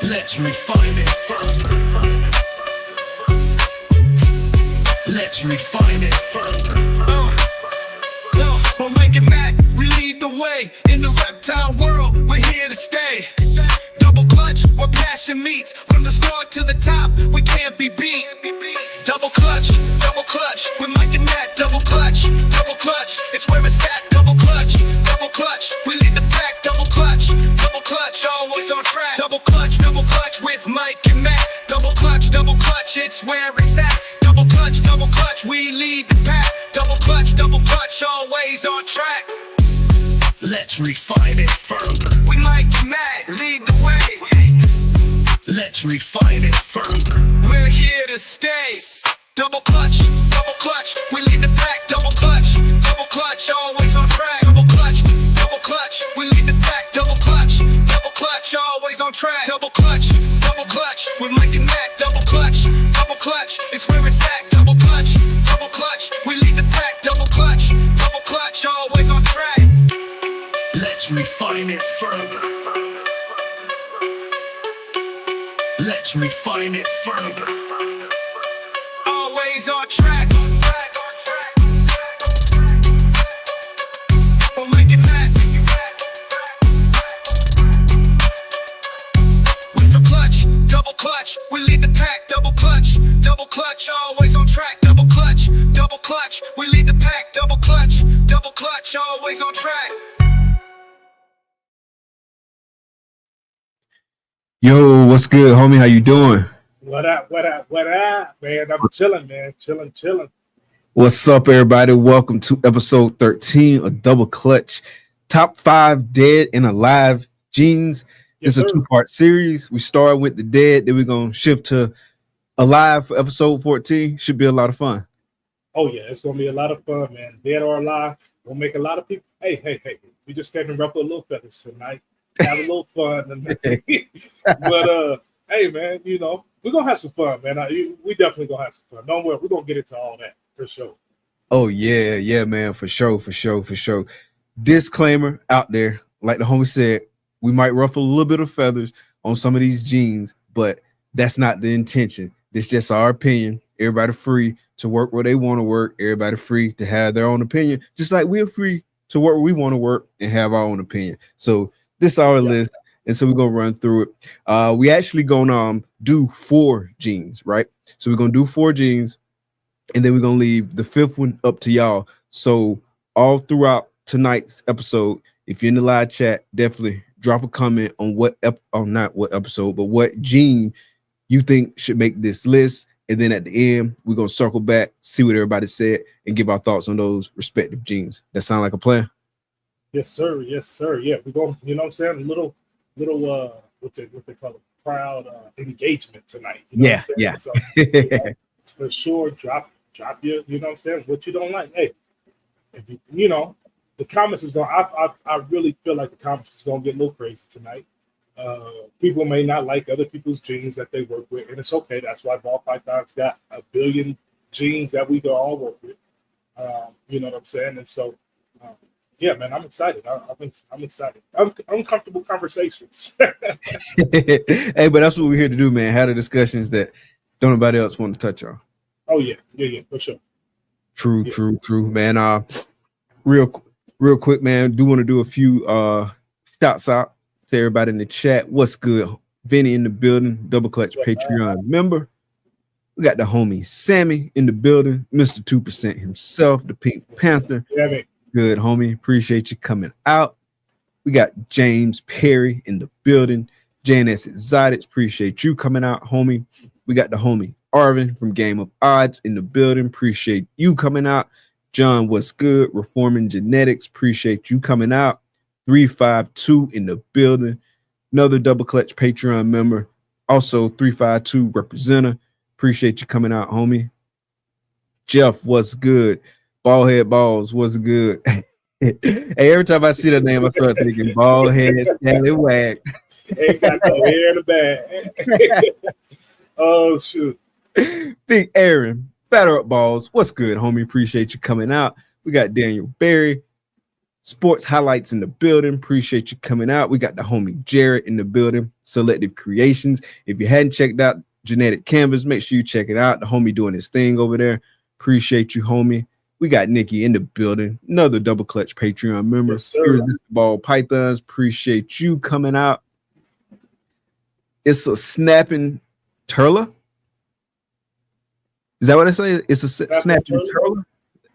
Let's refine it further. Let's refine it further. We'll make it mad. We lead the way in the reptile world. We're here to stay. Double clutch, where passion meets. From the start to the top, we can't be beat. Double clutch, we're making that double clutch, it's where it's at. Double clutch, we lead the pack. Double clutch, always on track. Double clutch with Mike and Matt. Double clutch, it's where it's at. Double clutch, we lead the pack. Double clutch, always on track. Let's refine it further. We Mike and Matt, lead the way. Let's refine it further. We're here to stay. Double clutch, we lead the pack. Double clutch, always on track. Double clutch, we lead the pack. Double clutch, always on track. Double clutch, we're making that. Double clutch, it's where it's at. Double clutch, we lead the pack. Double clutch, always on track. Let's refine it further. Let's refine it further. Always on track. We'll make it back. With the clutch, double clutch, we lead the pack. Double clutch, always on track. Double clutch, we lead the pack. Double clutch, always on track. Yo, what's good, homie? How you doing? What up, man? I'm chilling, man. Chilling. What's up, everybody? Welcome to episode 13 of Double Clutch. Top 5 dead and alive genes. It's a 2-part series. We start with the dead, then we're going to shift to alive for episode 14. Should be a lot of fun. Oh, yeah. It's going to be a lot of fun, man. Dead or alive. We'll make a lot of people. Hey. We just came to ruffle a little feathers tonight. Have a little fun. But, hey, man, you know, we're going to have some fun, man. We definitely going to have some fun. Don't worry. We're going to get into all that for sure. Oh, yeah, man. For sure. Disclaimer out there. Like the homie said, we might ruffle a little bit of feathers on some of these genes, but that's not the intention. This just our opinion. Everybody free to work where they want to work. Everybody free to have their own opinion, just like we're free to work where we want to work and have our own opinion. So this is our list, and so we're gonna run through it. We actually gonna do 4 genes, right? So we're gonna do 4 genes, and then we're gonna leave the 5th one up to y'all. So all throughout tonight's episode, if you're in the live chat, definitely drop a comment on not what episode, but what gene you think should make this list. And then at the end, we're gonna circle back, see what everybody said, and give our thoughts on those respective genes. That sound like a plan? Yes, sir. Yeah, we're going, you know what I'm saying? A little what they call it, proud engagement tonight. You know what I'm saying? So, for sure, drop your, you know what I'm saying, what you don't like. Hey, if you know, the comments is going, I really feel like the comments is going to get a little crazy tonight. People may not like other people's genes that they work with, and it's okay. That's why Ball Python's got a billion genes that we can all work with. You know what I'm saying? And so, yeah, man, I'm excited. I'm excited. Uncomfortable conversations. Hey, but that's what we're here to do, man. Have the discussions that don't nobody else want to touch on. Oh yeah, for sure. True, man. Real quick, man. Do want to do a few shouts out to everybody in the chat. What's good? Vinny in the building, Double Clutch Patreon member. We got the homie Sammy in the building, Mr. 2% himself, the Pink Panther. Yeah, good, homie. Appreciate you coming out. We got James Perry in the building. Janice Exotics, appreciate you coming out, homie. We got the homie Arvin from Game of Odds in the building. Appreciate you coming out. John, what's good? Reforming Genetics, appreciate you coming out. 352 in the building. Another Double Clutch Patreon member. Also 352 representative. Appreciate you coming out, homie. Jeff, what's good? Ballhead Balls, what's good? Hey, every time I see that name, I start thinking Ballhead Scallywag. Ain't got no hair in the bag. Oh, shoot. Big Aaron, Batter Up Balls, what's good, homie? Appreciate you coming out. We got Daniel Berry, Sports highlights in the building. Appreciate you coming out. We got the homie Jared in the building. Selective Creations. If you hadn't checked out Genetic Canvas, make sure you check it out. The homie doing his thing over there. Appreciate you, homie. We got Nikki in the building. Another Double Clutch Patreon member. Yes, sir. Irresistible Pythons. Appreciate you coming out. It's a snapping turtle. Is that what I say? It's a snapping turtle.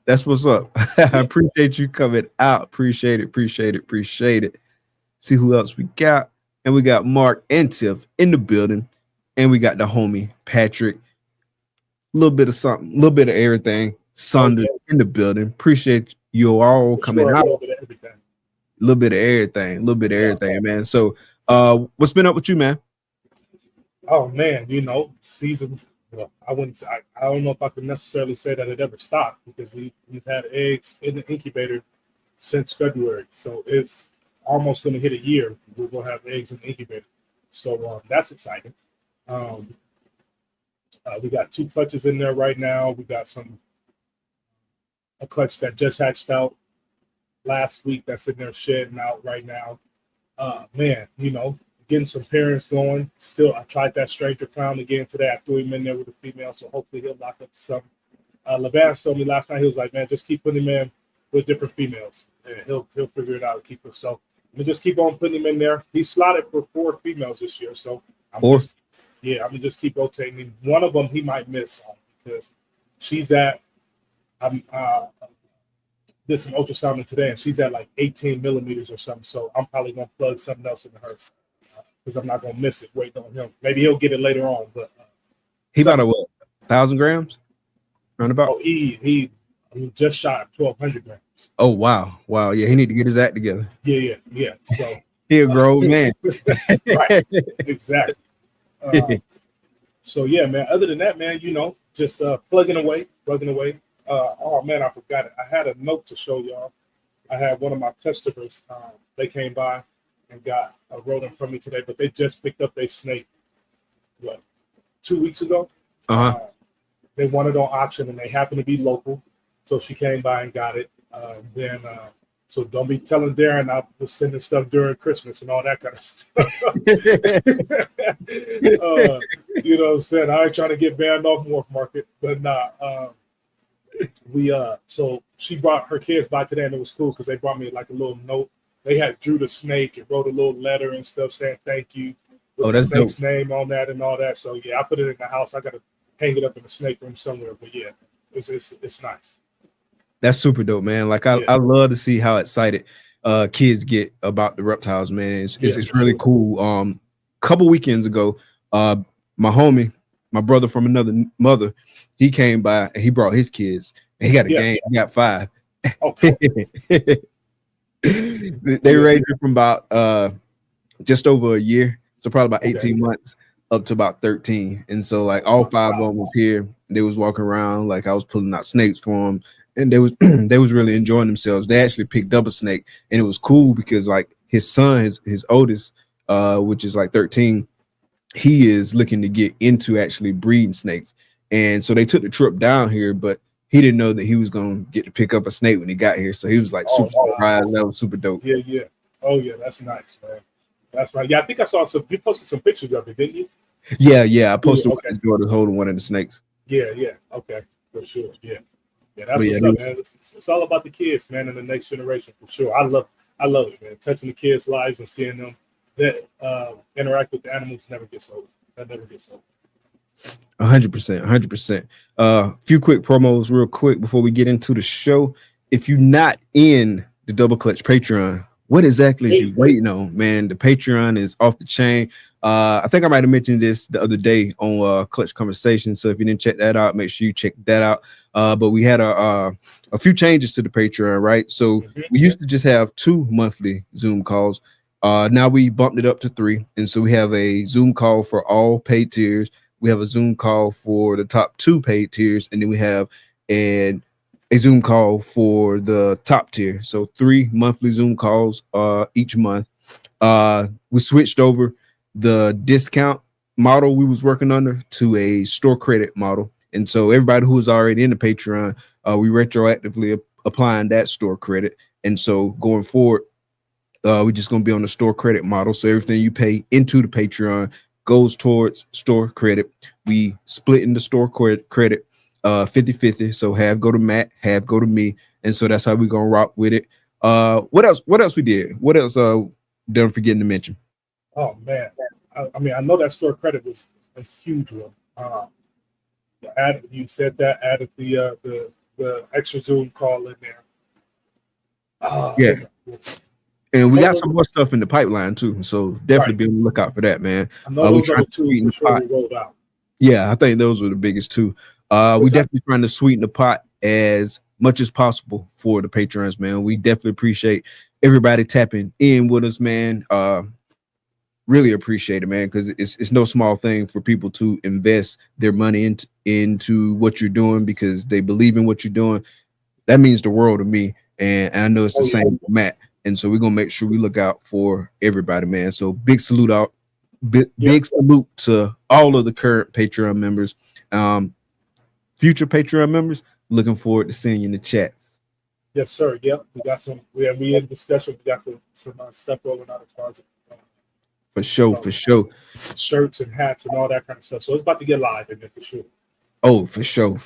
That's what's up. I appreciate you coming out. Appreciate it. See who else we got. And we got Mark and Tiff in the building. And we got the homie Patrick. A little bit of something, a little bit of everything. Saunders in the building. Appreciate you all coming out. A little bit of everything, man. So what's been up with you, man? Oh man, season. Well, I don't know if I could necessarily say that it ever stopped, because we've had eggs in the incubator since February. So it's almost going to hit a year. We're going to have eggs in the incubator. So that's exciting. We got 2 clutches in there right now. We got a clutch that just hatched out last week that's in there shedding out right now. Man, getting some parents going. Still, I tried that stranger clown again today. I threw him in there with a female, so hopefully he'll lock up something. Lavender told me last night, he was like, man, just keep putting him in with different females, and he'll figure it out and keep it. So I'm gonna just keep on putting him in there. He's slotted for 4 females this year, so I'm gonna just keep rotating him. One of them he might miss on, because she's at did some ultrasounding today, and she's at like 18 millimeters or something. So I'm probably gonna plug something else into her, because I'm not gonna miss it waiting on him. Maybe he'll get it later on, but he about 1,000 grams, roundabout. Oh, he just shot 1,200 grams. Oh wow, yeah, he need to get his act together. Yeah. So he a grown man. Right, exactly. So yeah, man. Other than that, man, just plugging away. Oh man, I forgot it. I had a note to show y'all. I had one of my customers. They came by and got a rodent from me today, but they just picked up their snake. 2 weeks ago? They wanted on auction, and they happened to be local, so she came by and got it. So don't be telling Darren I was sending stuff during Christmas and all that kind of stuff. You know what I'm saying? I ain't trying to get banned off Morph Market, but nah. So she brought her kids by today, and it was cool because they brought me like a little note. They had drew the snake and wrote a little letter and stuff saying thank you with the snake's name on that and all that. So yeah, I put it in the house. I got to hang it up in the snake room somewhere. But yeah, it's nice. That's super dope, man. Like I love to see how excited kids get about the reptiles, man. It's really cool. Couple weekends ago, my homie, my brother from another mother, he came by and he brought his kids, and he got a game. He got 5. Okay. They ranged from about just over a year, so probably about 18 months up to about 13. And so like all 5 of them was here. They was walking around, like I was pulling out snakes for them, and they was really enjoying themselves. They actually picked up a snake, and it was cool because like his son, his oldest, which is like 13, he is looking to get into actually breeding snakes. And so they took the trip down here, but he didn't know that he was going to get to pick up a snake when he got here. So he was like super surprised. That was super dope. Yeah. Oh yeah, that's nice, man. That's nice. Yeah, I think I saw you posted some pictures of it, didn't you? Yeah. I posted his daughter holding one of the snakes. Yeah. Okay, for sure. Yeah. That's what's up, man. It's all about the kids, man, and the next generation for sure. I love it, man. Touching the kids' lives and seeing them that interact with the animals never gets old. That never gets old. 100%. Few quick promos real quick before we get into the show. If you're not in the Double Clutch Patreon, what exactly is you waiting on, man? The Patreon is off the chain. I think I might have mentioned this the other day on Clutch Conversation. So if you didn't check that out, make sure you check that out. But we had a few changes to the Patreon, right? So we used to just have 2 monthly Zoom calls. Now we bumped it up to 3. And so we have a Zoom call for all paid tiers. We have a Zoom call for the top 2 paid tiers. And then we have a Zoom call for the top tier. So 3 monthly Zoom calls each month. We switched over the discount model we was working under to a store credit model. And so everybody who was already in the Patreon, we retroactively applying that store credit. And so going forward, we're just going to be on the store credit model. So everything you pay into the Patreon goes towards store credit. We split in the store credit 50-50. So half go to Matt, half go to me. And so that's how we're going to rock with it. What else we did? What else done forgetting to mention? Oh man. I mean, I know that store credit was a huge one. You said that, added the extra Zoom call in there. Yeah. And we got some more stuff in the pipeline too. So definitely be on the lookout for that, man. I know those are the two for sure we rolled out. Yeah, I think those were the biggest two. We definitely trying to sweeten the pot as much as possible for the patrons, man. We definitely appreciate everybody tapping in with us, man. Really appreciate it, man, because it's no small thing for people to invest their money into what you're doing because they believe in what you're doing. That means the world to me, and I know it's the same for Matt. And so we're gonna make sure we look out for everybody, man. So big salute to all of the current Patreon members, future Patreon members. Looking forward to seeing you in the chats. Yes, sir. Yep, we got some. We in discussion. We got some stuff rolling out as far as for sure. Shirts and hats and all that kind of stuff. So it's about to get live in there for sure. Oh, for sure.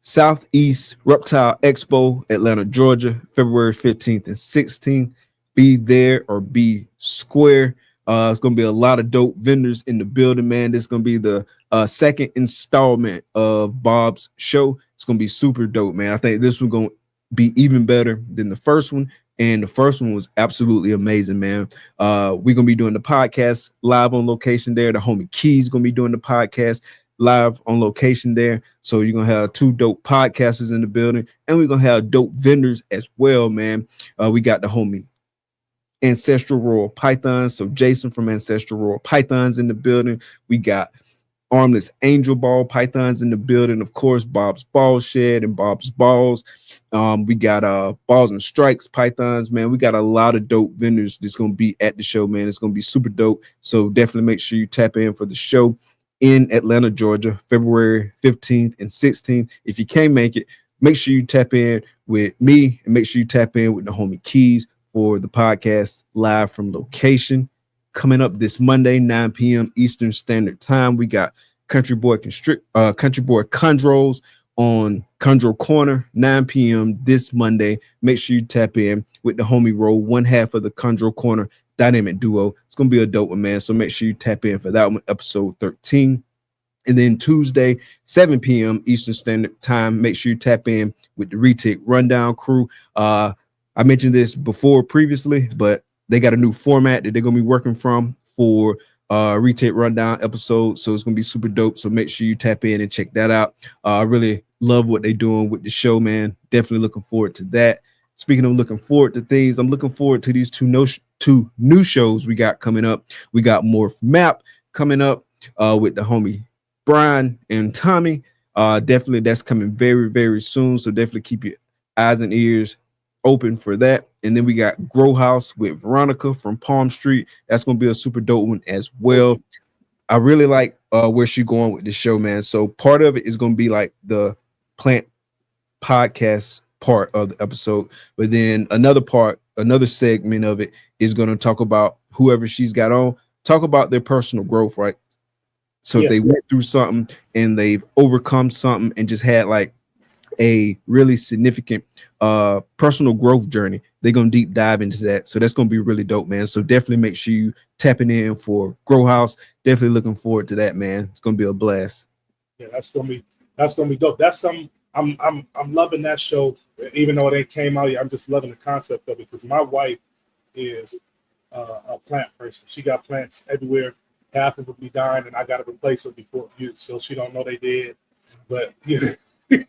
Southeast Reptile Expo, Atlanta, Georgia, February 15th and 16th. Be there or be square. It's gonna be a lot of dope vendors in the building, man. This is gonna be the second installment of Bob's show. It's gonna be super dope, man. I think this one's gonna be even better than the first one. And the first one was absolutely amazing, man. We're gonna be doing the podcast live on location there. The homie Key's gonna be doing the podcast live on location there. So you're gonna have two dope podcasters in the building, and we're gonna have dope vendors as well, man. We got the homie Ancestral Royal Pythons. So Jason from Ancestral Royal Pythons in the building. We got Armless Angel Ball Pythons in the building. Of course, Bob's Ball Shed and Bob's Balls. We got Balls and Strikes Pythons, man. We got a lot of dope vendors that's gonna be at the show, man. It's gonna be super dope. So definitely make sure you tap in for the show in Atlanta, Georgia, February 15th and 16th. If you can't make it, make sure you tap in with me and make sure you tap in with the homie Keys for the podcast live from location. Coming up this Monday, 9 p.m. Eastern Standard Time, we got Country Boy Chondros on Chondro Corner, 9 p.m. this Monday. Make sure you tap in with the homie Roll, one half of the Chondro Corner dynamic duo. It's gonna be a dope one, man. So make sure you tap in for that one, episode 13. And then Tuesday, 7 p.m. Eastern Standard Time, make sure you tap in with the Retake Rundown crew. I mentioned this before previously, but they got a new format that they're gonna be working from for Retake Rundown episode. So it's gonna be super dope. So make sure you tap in and check that out. I really love what they're doing with the show, man. Definitely looking forward to that. Speaking of looking forward to things, I'm looking forward to these two new shows we got coming up. We got Morph Map coming up with the homie Brian and Tommy. Definitely that's coming very, very soon. So definitely keep your eyes and ears open for that. And then we got Grow House with Veronica from Palm Street. That's going to be a super dope one as well. I really like where she's going with the show, man. So part of it is going to be like the plant podcast part of the episode, but then another segment of it is going to talk about whoever she's got on, talk about their personal growth, right? So if they went through something and they've overcome something and just had like a really significant personal growth journey, they're going to deep dive into that. So that's going to be really dope, man. So definitely make sure you tapping in for Grow House. Definitely looking forward to that, man. It's going to be a blast. Yeah, that's going to be dope. That's some I'm loving that show, even though it ain't came out yet. I'm just loving the concept of it because my wife is a plant person. She got plants everywhere. Half of them be dying, and I got to replace them before use, so she don't know they did. But you know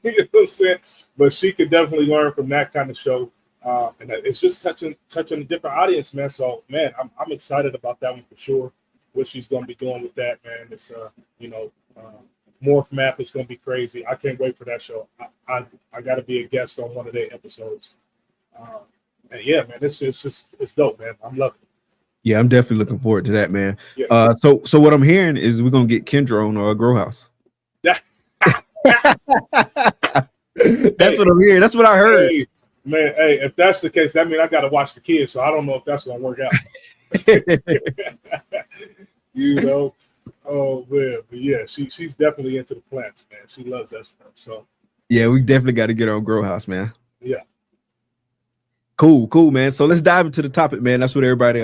what I'm saying. But she could definitely learn from that kind of show, and it's just touching a different audience, man. So man, I'm excited about that one for sure. What she's gonna be doing with that, man. It's Morph Map is going to be crazy. I can't wait for that show. I got to be a guest on one of their episodes. And yeah, man, it's dope, man. I'm loving it. Yeah, I'm definitely looking forward to that, man. Yeah. So what I'm hearing is we're going to get Kendra on Grow House. That's what I'm hearing. That's what I heard. Man, hey, if that's the case, that means I got to watch the kids. So I don't know if that's gonna work out. You know, oh man, but yeah, she's definitely into the plants, man. She loves that stuff. So Yeah, we definitely got to get on Grow House, man. yeah, Cool, man. So let's dive into the topic, man. That's what everybody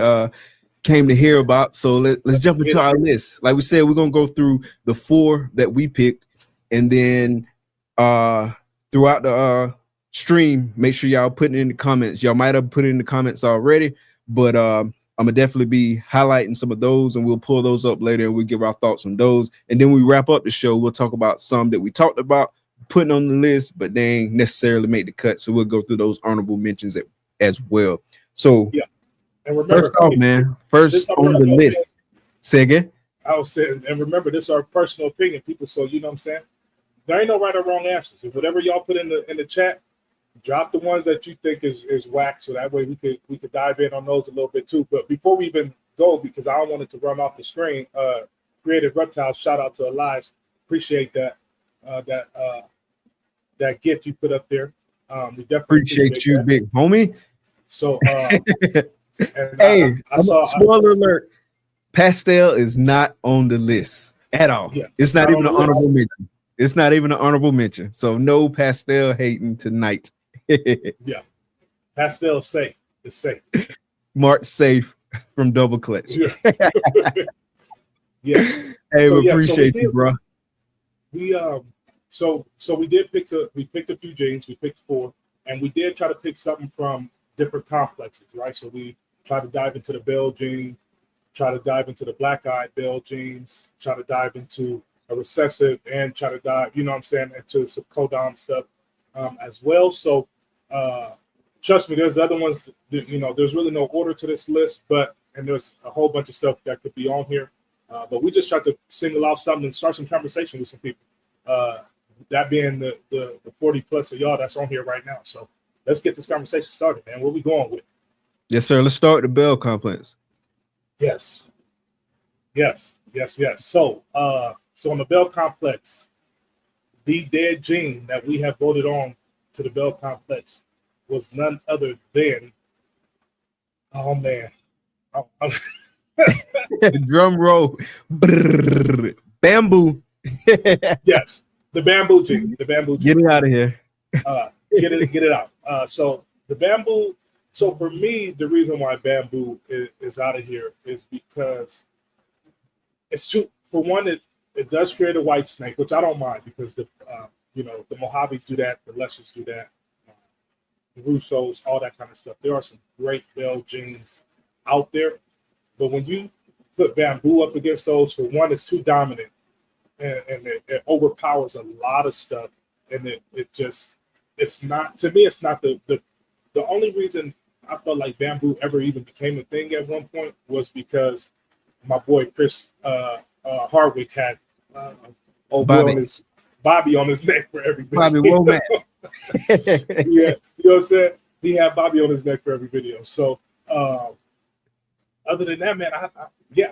came to hear about. So let's jump into our list. Like we said, we're gonna go through the 4 that we picked, and then throughout the stream, make sure y'all put it in the comments. Y'all might have put it in the comments already, but I'm gonna definitely be highlighting some of those, and we'll pull those up later, and we'll give our thoughts on those. And then we wrap up the show. We'll talk about some that we talked about putting on the list, but they ain't necessarily made the cut. So we'll go through those honorable mentions as well. So yeah. And remember, first off, man, first on the list. Say again. I was saying, and remember, this is our personal opinion, people. So you know what I'm saying? There ain't no right or wrong answers. If whatever y'all put in the chat, drop the ones that you think is whack, so that way we could dive in on those a little bit too. But before we even go, because I don't want it to run off the screen, Creative Reptiles, shout out to Elias. Appreciate that that gift you put up there. We definitely appreciate you, that. Big homie. So and hey, I saw spoiler alert, pastel is not on the list at all. Yeah, it's not even an honorable mention. It's not even an honorable mention. So no pastel hating tonight. Yeah, pastel safe. It's safe. Mark safe from Double Clutch. Yeah. Yeah. Hey, we appreciate you, bro. So we did pick we picked a few genes. We picked 4, and we did try to pick something from different complexes, right? So we tried to dive into the bell gene, try to dive into the black-eyed bell genes, try to dive into a recessive, and try to dive, you know what I'm saying, into some codom stuff as well. So trust me, there's other ones that, you know, there's really no order to this list, and there's a whole bunch of stuff that could be on here. But we just tried to single out something and start some conversation with some people. That being the 40 plus of y'all that's on here right now. So let's get this conversation started, man. What we going with? Yes, sir. Let's start the Bell complex. Yes. So on the Bell complex, the dead gene that we have voted on to the Bell complex was none other than, oh man, drum roll, bamboo. Yes, the bamboo gene. The bamboo gene. Get it out of here. Get it out. So the bamboo. So for me, the reason why bamboo is out of here is because it's too. For one, it does create a white snake, which I don't mind because the Mojaves do that, the Lessers do that, the Russos, all that kind of stuff. There are some great bell genes out there, but when you put bamboo up against those, for one, it's too dominant, and it overpowers a lot of stuff, and it's not, to me, it's not the only reason I felt like bamboo ever even became a thing at one point was because my boy Chris Hardwick had Bobby on his neck for every video. Bobby Womack. Yeah, you know what I'm saying? He had Bobby on his neck for every video. So other than that, man,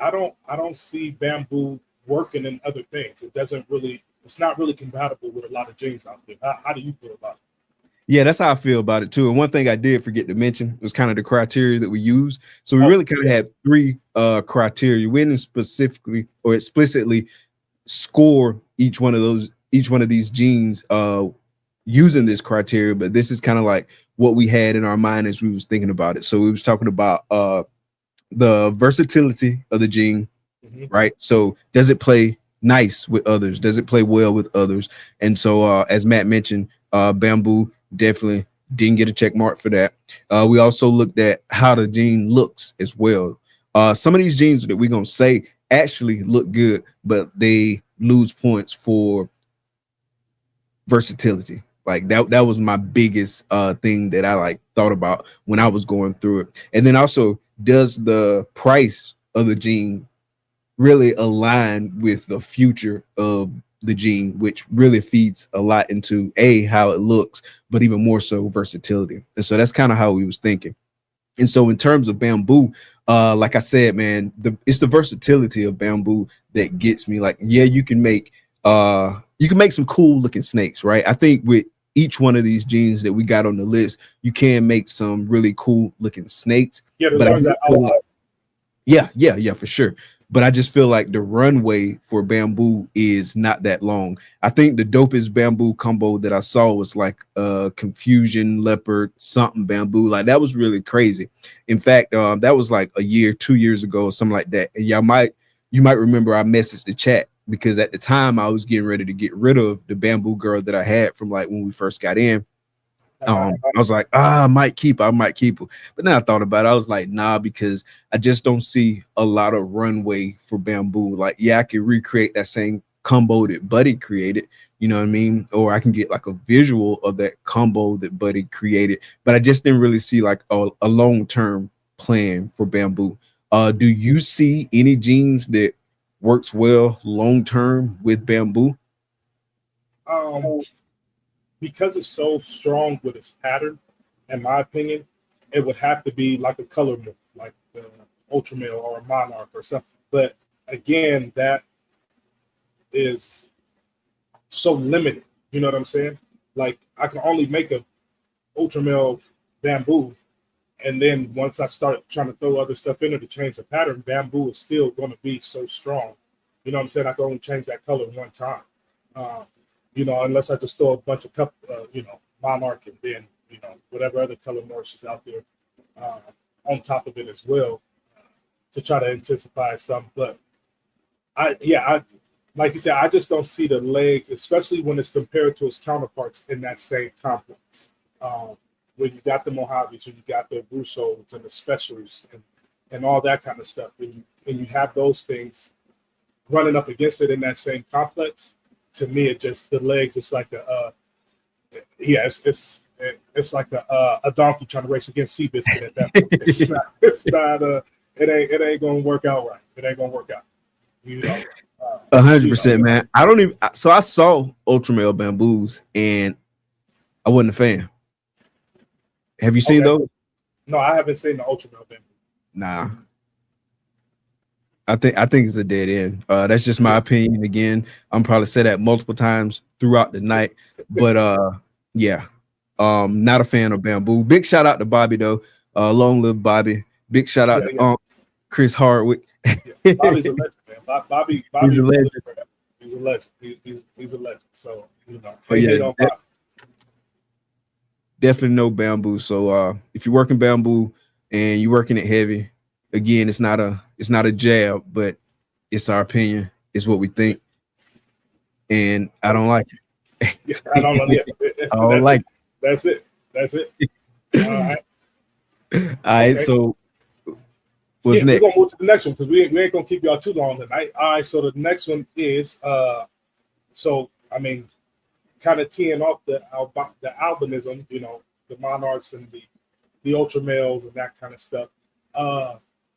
I don't see bamboo working in other things. It's not really compatible with a lot of genes out there. How do you feel about it? Yeah, that's how I feel about it too. And one thing I did forget to mention was kind of the criteria that we use. So we really kind of had 3 criteria. We didn't specifically or explicitly score each one of these genes using this criteria, but this is kind of like what we had in our mind as we was thinking about it. So we was talking about the versatility of the gene, right? So does it play nice with others? Does it play well with others? And so as Matt mentioned, bamboo definitely didn't get a check mark for that. We also looked at how the gene looks as well. Some of these genes that we're gonna say actually look good, but they lose points for versatility. Like that was my biggest thing that I thought about when I was going through it. And then also, does the price of the gene really align with the future of the gene, which really feeds a lot into how it looks, but even more so versatility. And so that's kind of how we was thinking. And so in terms of bamboo, like I said, man, it's the versatility of bamboo that gets me. Like, yeah, you can make some cool looking snakes, right? I think with each one of these genes that we got on the list, you can make some really cool looking snakes. Yeah, but yeah, for sure. But I just feel like the runway for bamboo is not that long. I think the dopest bamboo combo that I saw was like confusion leopard something bamboo. Like that was really crazy. In fact, that was like 2 years ago or something like that. And you might remember I messaged the chat because at the time I was getting ready to get rid of the bamboo girl that I had from like when we first got in. I was like, I might keep her. But then I thought about it. I was like, nah, because I just don't see a lot of runway for bamboo. Like, yeah, I can recreate that same combo that Buddy created, you know what I mean? Or I can get like a visual of that combo that Buddy created. But I just didn't really see like a long-term plan for bamboo. Do you see any genes that works well long-term with bamboo? Because it's so strong with its pattern, in my opinion, it would have to be like a color morph, like the ultra male or a monarch or something. But again, that is so limited. You know what I'm saying? Like I can only make a ultra male bamboo, and then once I start trying to throw other stuff in it to change the pattern, bamboo is still going to be so strong. You know what I'm saying? I can only change that color one time. You know, unless I just throw a bunch of monarch and then, you know, whatever other color morphs is out there on top of it as well to try to intensify some. But I like you said, I just don't see the legs, especially when it's compared to its counterparts in that same complex. When you got the Mojaves, when you got the Rousseaus and the Specials and all that kind of stuff, and you have those things running up against it in that same complex. To me, it just the legs. It's like it's like a donkey trying to race against Seabiscuit at that point. It ain't gonna work out right. It ain't gonna work out. You know, 100%, man. I don't even. So I saw ultra male bamboos, and I wasn't a fan. Have you seen those? No, I haven't seen the ultra male bamboo. Nah. I think it's a dead end. That's just my opinion. Again, I'm probably said that multiple times throughout the night, but yeah, not a fan of bamboo. Big shout out to Bobby though. Long live Bobby. Big shout out to Chris Hardwick. Bobby's a legend, man. Bobby he's a legend. He's a legend. He's a legend. So you know, definitely no bamboo. So if you're working bamboo and you're working it heavy, again, it's not a jab, but it's our opinion. It's what we think, and I don't like it. Yeah, I don't know. I don't like it. That's it. All right. All right. Okay. So what's next? We're gonna move to the next one because we ain't gonna keep y'all too long tonight. All right. So the next one is so I mean, kind of teeing off the albinism, you know, the monarchs and the ultra males and that kind of stuff.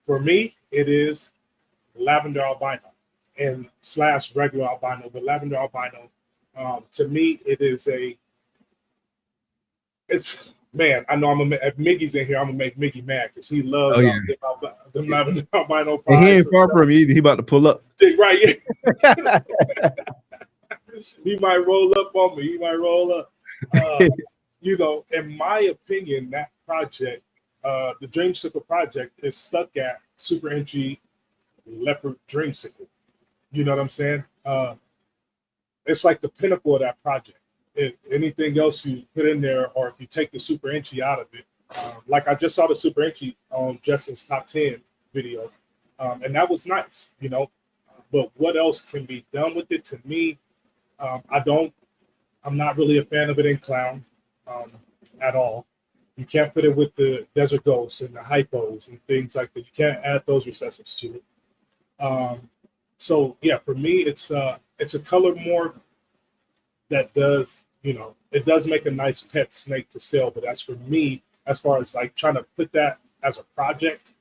For me, it is lavender albino and / regular albino, but lavender albino. To me, it is man. I know if Miggy's in here, I'm gonna make Miggy mad because he loves the lavender albino. And he ain't far from you either. He about to pull up. Right. Yeah. He might roll up on me. He might roll up. You know, in my opinion, that project. The Dreamsicle project is stuck at Super Entry Leopard Dreamsicle. You know what I'm saying? It's like the pinnacle of that project. Anything else you put in there, or if you take the Super Entry out of it, like I just saw the Super Entry on Justin's top 10 video, and that was nice, you know. But what else can be done with it? To me, I'm not really a fan of it in clown at all. You can't put it with the Desert Ghosts and the Hypos and things like that. You can't add those recessives to it. So yeah, for me, it's a color morph that does, you know, it does make a nice pet snake to sell. But as for me, as far as like trying to put that as a project,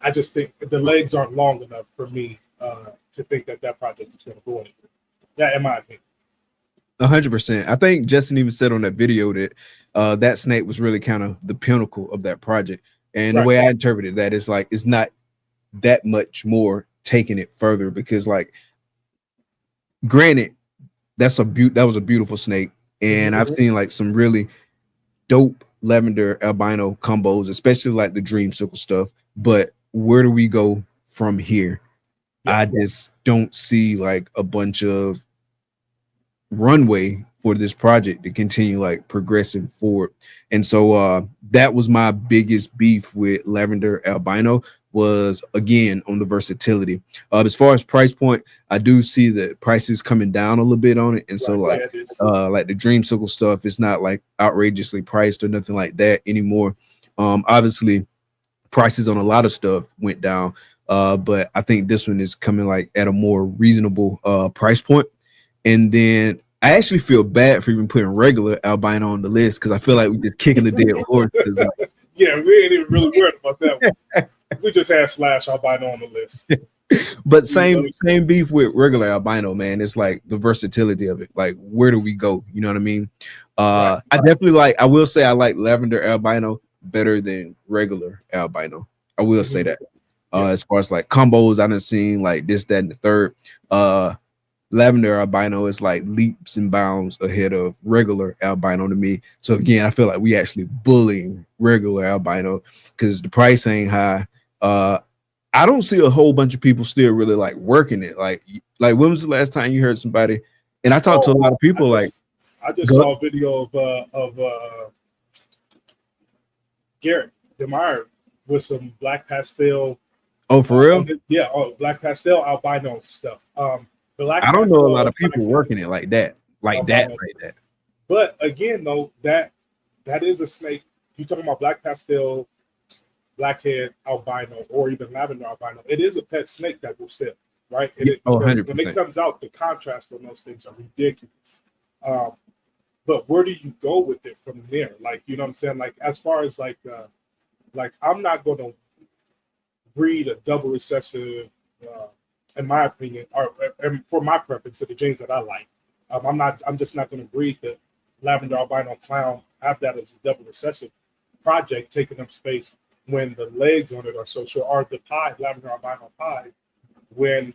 I just think the legs aren't long enough for me to think that project is going to go anywhere. Yeah, in my opinion. 100%. I think Justin even said on that video that that snake was really kind of the pinnacle of that project. And the way I interpreted that is like it's not that much more taking it further because, like, granted, that was a beautiful snake, and I've seen like some really dope lavender albino combos, especially like the dreamsicle stuff. But where do we go from here? I just don't see like a bunch of runway for this project to continue like progressing forward. And so that was my biggest beef with lavender albino, was again on the versatility. As far as price point, I do see the prices coming down a little bit on it. And so like the dreamsicle stuff, it's not like outrageously priced or nothing like that anymore. Obviously prices on a lot of stuff went down, but I think this one is coming like at a more reasonable price point. And then I actually feel bad for even putting regular albino on the list, because I feel like we're just kicking the dead horse. Like, yeah, we ain't even really worried about that one. We just had Slash albino on the list. But same beef with regular albino, man. It's like the versatility of it. Like, where do we go? You know what I mean? I definitely like, I will say I like lavender albino better than regular albino. I will say that. As far as like combos, I done seen like this, that, and the third. Lavender albino is like leaps and bounds ahead of regular albino to me. So again, I feel like we actually bullying regular albino because the price ain't high. I don't see a whole bunch of people still really like working it. Like when was the last time you heard somebody? And I talked to a lot of people. I just saw a video of Garrett DeMeyer with some black pastel. Oh, for real? Yeah, black pastel albino stuff. I don't know a lot of people working it like that, like that. But again, though, that is a snake. You talking about black pastel, blackhead albino, or even lavender albino? It is a pet snake that will sell, right? And 100%. When it comes out, the contrast on those things are ridiculous. But where do you go with it from there? Like, you know what I'm saying? Like, as far as like I'm not going to breed a double recessive. In my opinion, or for my preference of the genes that I like, I'm just not going to breed the lavender albino clown, have that as a double recessive project taking up space when the legs on it are so short, or the pie, lavender albino pie, when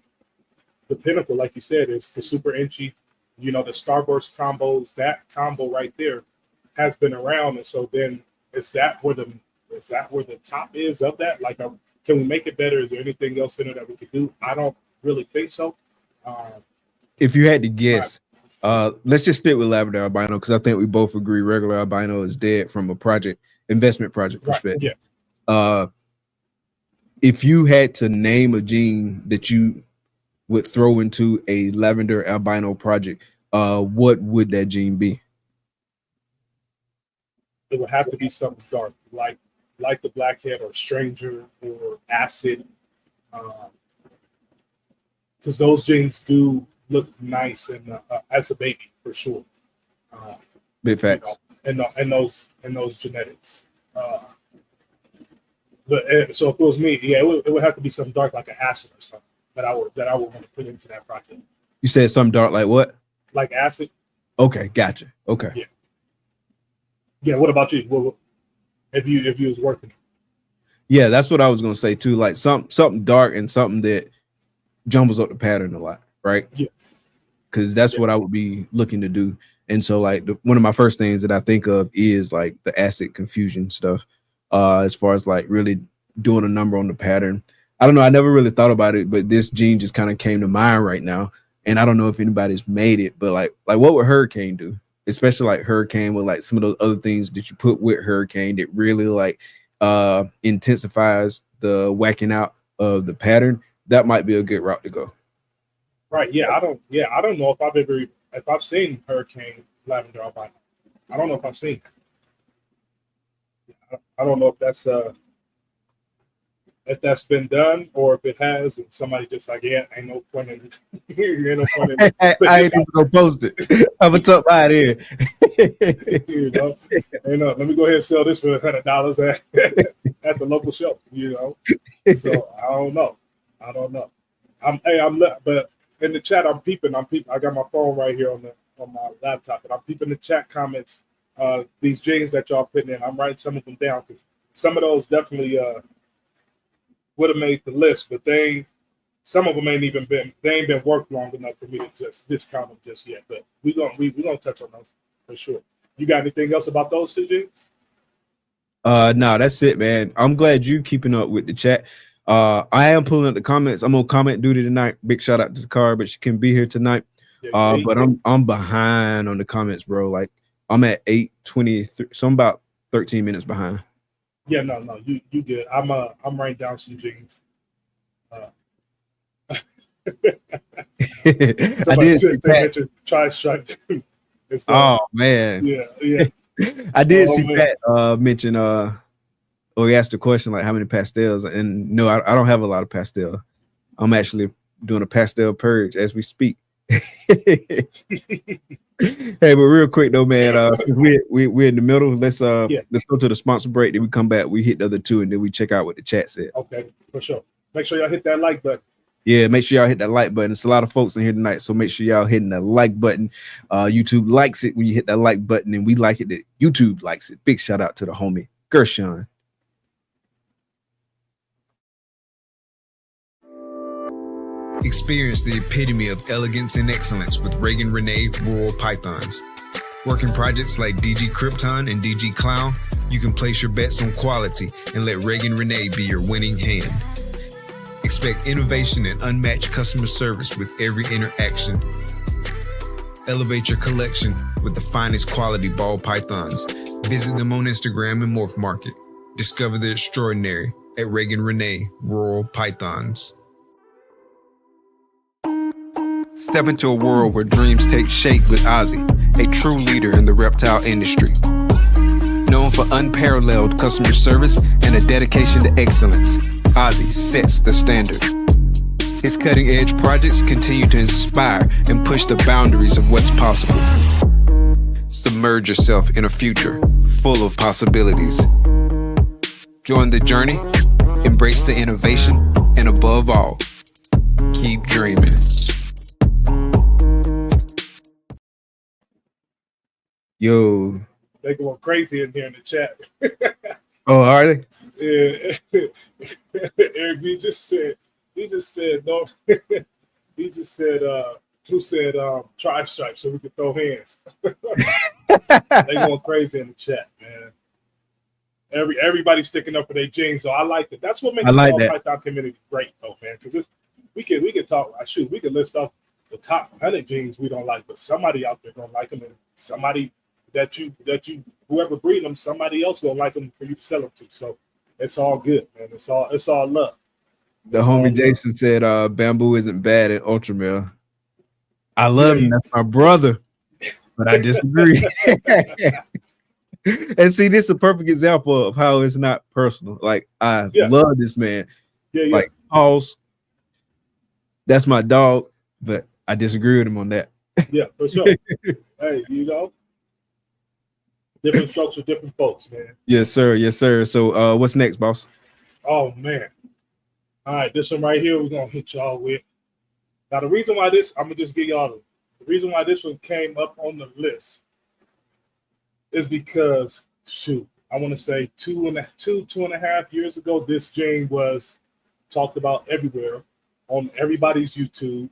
the pinnacle, like you said, is the super inchy, you know, the starburst combos. That combo right there has been around, and so then is that where the top is of that? Like, can we make it better? Is there anything else in it that we could do? I don't really think so. If you had to guess, let's just stick with lavender albino, because I think we both agree regular albino is dead from a investment project perspective. Yeah. If you had to name a gene that you would throw into a lavender albino project, what would that gene be? It would have to be something dark, like the blackhead or stranger or acid. Because those genes do look nice and as a baby for sure. Big facts. You know, and those genetics. But so if it was me, yeah, it would have to be something dark like an acid or something that I would want to put into that project. You said something dark like what? Like acid. Okay, gotcha. Okay. Yeah. Yeah. What about you? What if you was working? Yeah, that's what I was gonna say too. Like something dark and something that jumbles up the pattern a lot, right? Yeah. Because that's what I would be looking to do. And so like one of my first things that I think of is like the acid confusion stuff. As far as like really doing a number on the pattern. I don't know. I never really thought about it, but this gene just kind of came to mind right now. And I don't know if anybody's made it, but like what would Hurricane do? Especially like Hurricane with like some of those other things that you put with Hurricane that really like intensifies the whacking out of the pattern. That might be a good route to go. Right. Yeah. I don't know if I've seen Hurricane lavender albino. I don't know if I've seen it. I don't know if that's been done or if it has, and somebody just like, yeah, ain't no point in I ain't even gonna post it. I'm gonna talk about it here. You know, let me go ahead and sell this for $100 at the local shelf. You know, so I don't know. But in the chat, I'm peeping. I got my phone right here on my laptop, and I'm peeping the chat comments. These genes that y'all putting in, I'm writing some of them down because some of those definitely would have made the list, but some of them ain't been worked long enough for me to just discount them just yet. But we gonna touch on those. for sure. You got anything else about those two jeans? No, that's it, man. I'm glad you keeping up with the chat. I am pulling up the comments. I'm on comment duty tonight. Big shout out to the car, but she can be here tonight. But I'm behind on the comments, bro. Like I'm at 8:23, so I'm about 13 minutes behind. Yeah, no, you good. I'm writing down some jeans. I did see Pat. Try strike. Oh man, yeah. I did see Pat mention or he asked a question like how many pastels, and no, I don't have a lot of pastel. I'm actually doing a pastel purge as we speak. Hey, but real quick though, man, we're in the middle. Let's go to the sponsor break. Then we come back. We hit the other two, and then we check out what the chat said. Okay, for sure. Make sure y'all hit that like button. Yeah, make sure y'all hit that like button. It's a lot of folks in here tonight, so make sure y'all hitting the like button. YouTube likes it when you hit that like button, and we like it that YouTube likes it. Big shout out to the homie Gershon. Experience the epitome of elegance and excellence with Reagan Renee Rural Pythons. Working projects like DG Krypton and DG Clown, you can place your bets on quality and let Reagan Renee be your winning hand. Expect innovation and unmatched customer service with every interaction. Elevate your collection with the finest quality ball pythons. Visit them on Instagram and Morph Market. Discover the extraordinary at Reagan Renee Rural Pythons. Step into a world where dreams take shape with Ozzy, a true leader in the reptile industry. Known for unparalleled customer service and a dedication to excellence, Ozzy sets the standard. His cutting-edge projects continue to inspire and push the boundaries of what's possible. Submerge yourself in a future full of possibilities. Join the journey, embrace the innovation, and above all, keep dreaming. Yo. They going crazy in here in the chat. Oh, are they? Yeah. Eric B just said no. He just said who said try stripe so we can throw hands. They going crazy in the chat, man. Everybody's sticking up for their jeans, so I like it. That's what makes the Python community great, though, man. Because we can talk. We can list off the top 100 jeans we don't like, but somebody out there don't like them, and somebody that you whoever breed them, somebody else gonna like them for you to sell them to. So it's all good, man. It's all love. The homie Jason said bamboo isn't bad at Ultramel. I love him. That's my brother, but I disagree. And see, this is a perfect example of how it's not personal. Like I love this man. Like pause. That's my dog, but I disagree with him on that. Yeah, for sure. Hey, you know. Different strokes for different folks, man. Yes, sir. Yes, sir. So what's next, boss? Oh, man. All right, this one right here we're going to hit y'all with. Now, the reason why this, I'm going to just give y'all the reason why this one came up on the list is because, I want to say two and a half years ago, this gene was talked about everywhere on everybody's YouTube,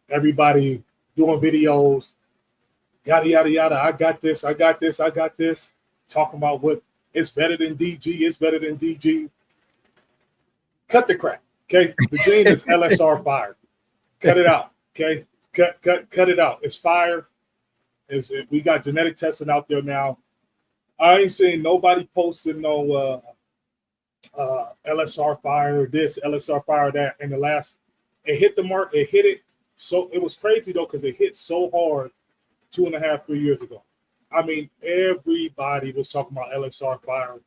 everybody doing videos, yada, yada, yada. I got this. Talking about what it's better than DG. It's better than DG. Cut the crap. Okay. The gene is LSR fire. Cut it out. Okay. Cut it out. It's fire. We got genetic testing out there now. I ain't seen nobody posting no LSR fire this, LSR fire that in the last. It hit the mark. It hit it. So it was crazy though, because it hit so hard 2.5, 3 years ago. I mean, everybody was talking about LSR fire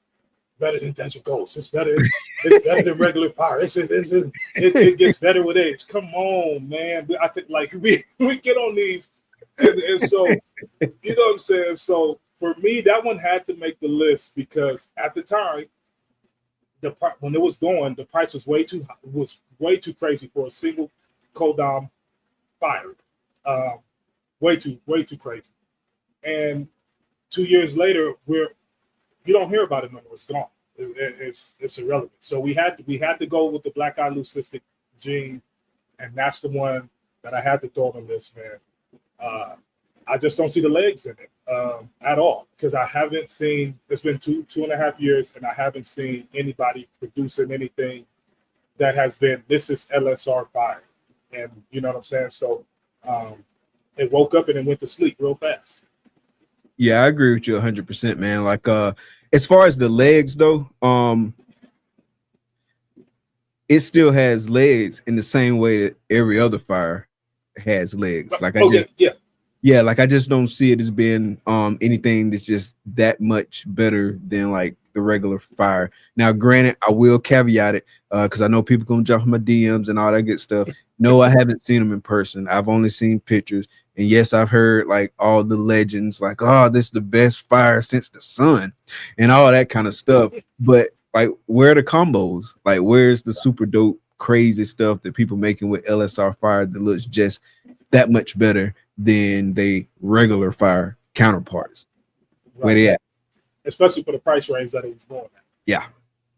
better than Desert Ghost. It's better. It's better than regular fire. It gets better with age. Come on, man. I think like we get on these, and so you know what I'm saying. So for me, that one had to make the list because at the time, when it was going, the price was way too crazy for a single Kodam fire. Way too crazy. And 2 years later, you don't hear about it no more. It's gone. It's irrelevant. So we had to go with the black eye leucistic gene, and that's the one that I had to throw on the list, man. I just don't see the legs in it. at all, because I haven't seen. It's been 2.5 years, and I haven't seen anybody producing anything that has been, this is LSR fire, and you know what I'm saying. So it woke up and it went to sleep real fast. Yeah, I agree with you 100%, man. Like, as far as the legs though, it still has legs in the same way that every other fire has legs. Like, like I just don't see it as being anything that's just that much better than like the regular fire. Now, granted, I will caveat it because I know people gonna jump in my DMs and all that good stuff. No, I haven't seen them in person. I've only seen pictures. And yes, I've heard like all the legends, like, oh, this is the best fire since the sun and all that kind of stuff. But like, where are the combos? Like, where's the super dope, crazy stuff that people making with LSR fire that looks just that much better than the regular fire counterparts? Right. Where they at? Especially for the price range that it was going at. Yeah.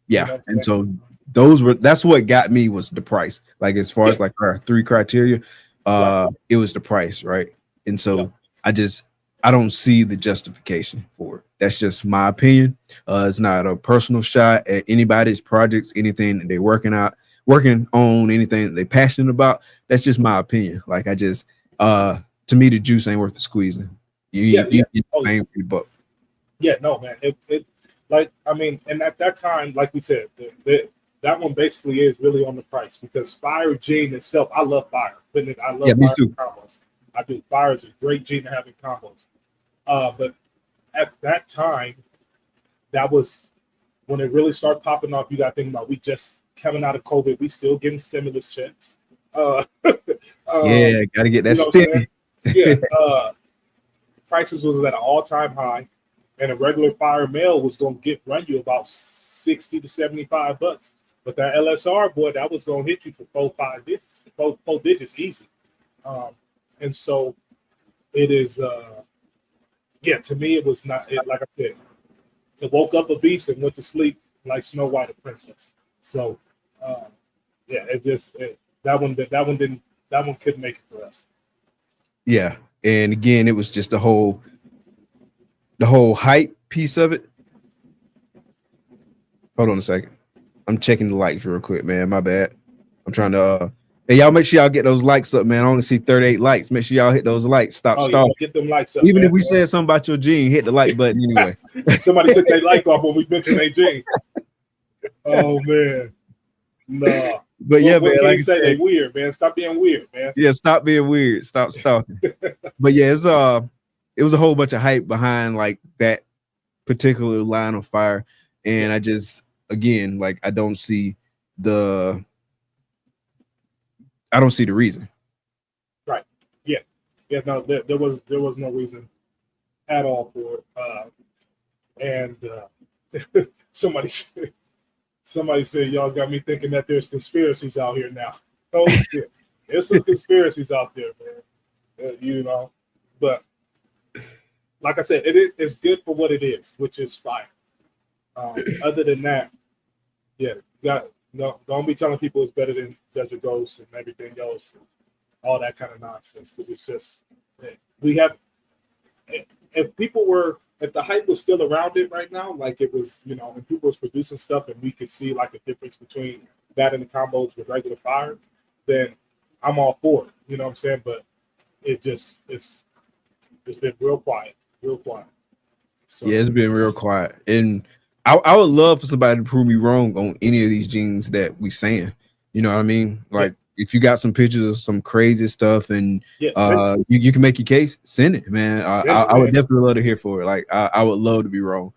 Yeah. And so that's what got me, was the price. Like, as far as like our 3 criteria, it was the price, right? And so I don't see the justification for it. That's just my opinion. It's not a personal shot at anybody's projects, anything that they're working on, anything that they're passionate about. That's just my opinion. Like, I just to me, the juice ain't worth the squeezing. You get bang for your buck. Yeah, no, man. It like, I mean, and at that time, like we said, that one basically is really on the price, because fire gene itself, I love fire. I love fire combos. I do. Fire is a great gene to have in combos. But at that time, that was when it really started popping off. You got to think about, we just coming out of COVID, we still getting stimulus checks. Got to get that stimmy. Prices was at an all-time high, and a regular fire male was going to run you about $60 to $75. But that LSR, boy, that was going to hit you for 4 digits easy. And so it is, to me, it was not, like I said, it woke up a beast and went to sleep like Snow White, a princess. So, that one couldn't make it for us. Yeah. And again, it was just the whole hype piece of it. Hold on a second. I'm checking the likes real quick, man. My bad. I'm trying to hey, y'all, make sure y'all get those likes up, man. I only see 38 likes. Make sure y'all hit those likes. Stop. Get them likes up. Even if we said something about your gene, hit the like button anyway. Somebody took their like off when we mentioned their gene. Oh man. Nah. But yeah, man, like say they weird, man. Stop being weird, man. Yeah, stop being weird. Stop stalking. But yeah, it was a whole bunch of hype behind like that particular line of fire. And I just, again, like, I don't see the reason. Right. Yeah. Yeah. No, there was no reason at all for it. And somebody said, y'all got me thinking that there's conspiracies out here now. Oh shit. There's some conspiracies out there, man. But like I said, it's good for what it is, which is fire. Other than that, don't be telling people it's better than Desert Ghost and everything else, and all that kind of nonsense. Because it's just, if the hype was still around it right now, like it was, and people was producing stuff, and we could see like a difference between that and the combos with regular fire, then I'm all for it. You know what I'm saying? But it's been real quiet. So, yeah, it's been real quiet. And I would love for somebody to prove me wrong on any of these genes that we saying. You know what I mean? Like, if you got some pictures of some crazy stuff and you can make your case, send it, man. I would definitely love to hear for it. Like, I would love to be wrong.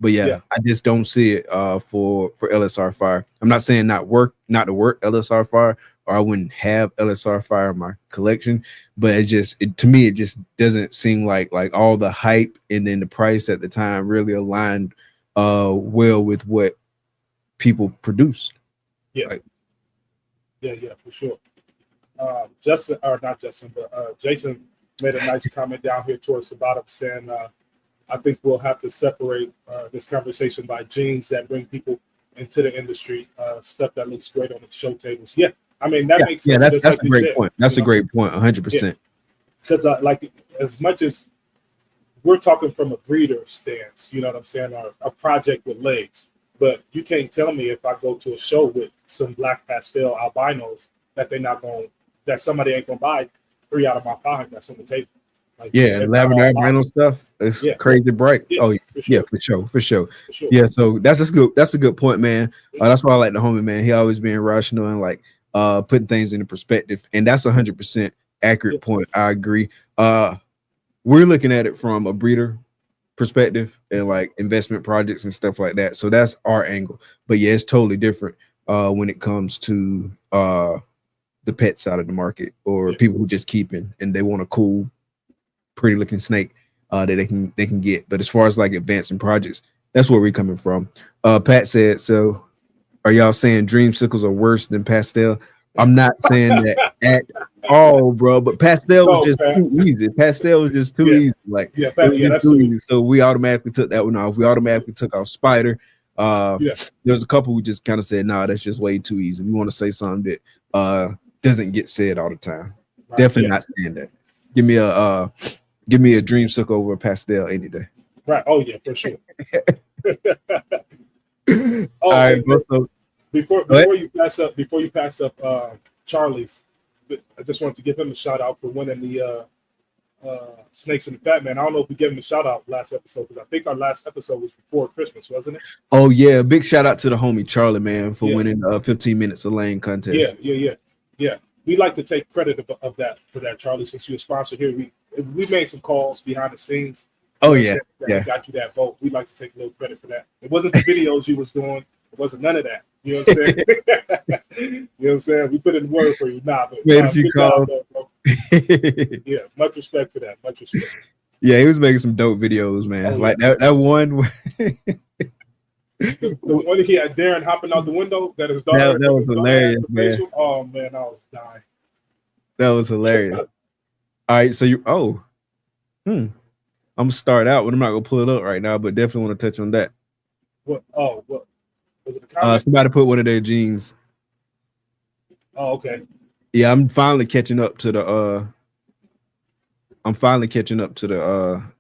But I just don't see it for LSR fire. I'm not saying not to work LSR fire, or I wouldn't have LSR fire in my collection, but to me it just doesn't seem like all the hype and then the price at the time really aligned well with what people produced. Yeah, for sure. Jason made a nice comment down here towards the bottom saying, I think we'll have to separate this conversation by genes that bring people into the industry, stuff that looks great on the show tables. Yeah, I mean, that makes sense. That's a great point. That's a great point, 100%. Because like, as much as we're talking from a breeder stance, you know what I'm saying, or a project with legs. But you can't tell me if I go to a show with some black pastel albinos that they're not going, that somebody ain't gonna buy 3 out of my 5 that's on the table. Like, Yeah, and lavender albino stuff is crazy bright. Yeah, oh for sure. yeah, for sure. For sure. Yeah, so that's good. That's a good point, man. That's why I like the homie, man. He always being rational and like putting things into perspective, and that's 100% accurate point. I agree. We're looking at it from a breeder perspective and like investment projects and stuff like that. So that's our angle. But yeah, it's totally different when it comes to the pet side of the market, or people who just keeping and they want a cool, pretty looking snake that they can get. But as far as like advancing projects, that's where we're coming from. Pat said, so are y'all saying dreamsicles are worse than pastel? I'm not saying that at all, bro, but pastel was just too easy. Pastel was just too easy. Like, that's too easy. So we automatically took that one off. We automatically took off spider. There's a couple we just kind of said, nah, that's just way too easy. We want to say something that doesn't get said all the time. Right. Definitely not saying that. Give me a dreamsicle over a pastel any day. Right. Oh yeah, for sure. All right, so before you pass up Charlie's, I just wanted to give him a shout out for winning the Snakes and the Fat Man. I don't know if we gave him a shout out last episode, because I think our last episode was before Christmas, wasn't it? Oh yeah, big shout out to the homie Charlie, man, for winning 15 minutes of lane contest. Yeah. We like to take credit of that for that, Charlie, since you're a sponsor here. We made some calls behind the scenes. Oh yeah, got you that vote. We'd like to take a little credit for that. It wasn't the videos you was doing. It wasn't none of that. You know what I'm saying? You know what I'm saying? We put in the word for you. But made a few calls. Yeah, much respect for that. Much respect. Yeah, he was making some dope videos, man. Like that one. The one he had Darren hopping out the window, that his daughter. That was hilarious, man. Oh man, I was dying. That was hilarious. All right, so I'm gonna start out, but I'm not gonna pull it up right now, but definitely want to touch on that. What was it? A comment? Somebody put one of their jeans. Oh, okay. Yeah, I'm finally catching up to the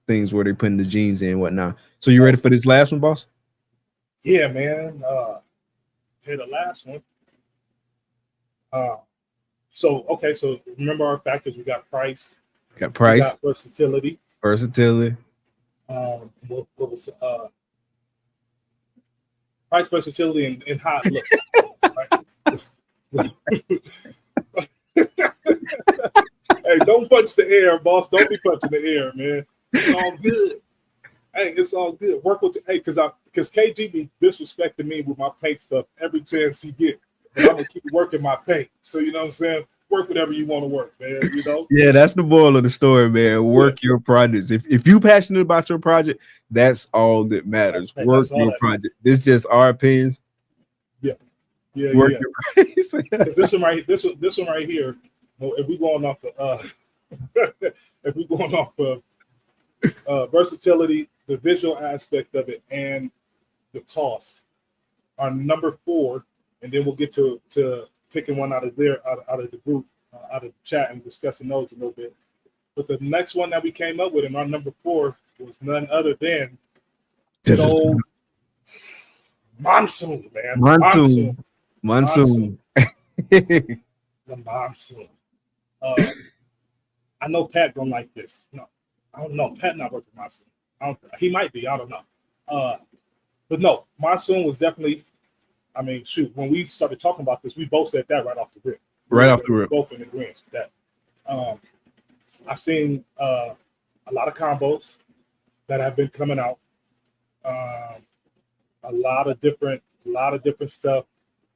things where they're putting the jeans in and whatnot. So you ready for this last one, boss? Yeah, man. Okay, the last one. So remember our factors. We got price. We got versatility. What was price, versatility, and how it looks. Hey, don't punch the air, boss. Don't be punching the air, man. It's all good. Hey, it's all good. Work with because KG be disrespecting me with my paint stuff every chance he get. And I'm gonna keep working my paint. So you know what I'm saying? Work whatever you want to work, man. You know? Yeah, that's the moral of the story, man. Work your projects. If you're passionate about your project, that's all that matters. Work your project. This is just our opinions. Yeah. This one right here. If we going off of versatility, the visual aspect of it, and the cost are number 4, and then we'll get to picking one out of the group, out of the chat, and discussing those a little bit. But the next one that we came up with, and our number 4, was none other than old Monsoon, man. Monsoon. The Monsoon. I know Pat don't like this. No, I don't know. Pat not working Monsoon. He might be. I don't know. But no, Monsoon was definitely. I mean, shoot. When we started talking about this, we both said that right off the rip. Both in agreement with that. I've seen a lot of combos that have been coming out. A lot of different stuff,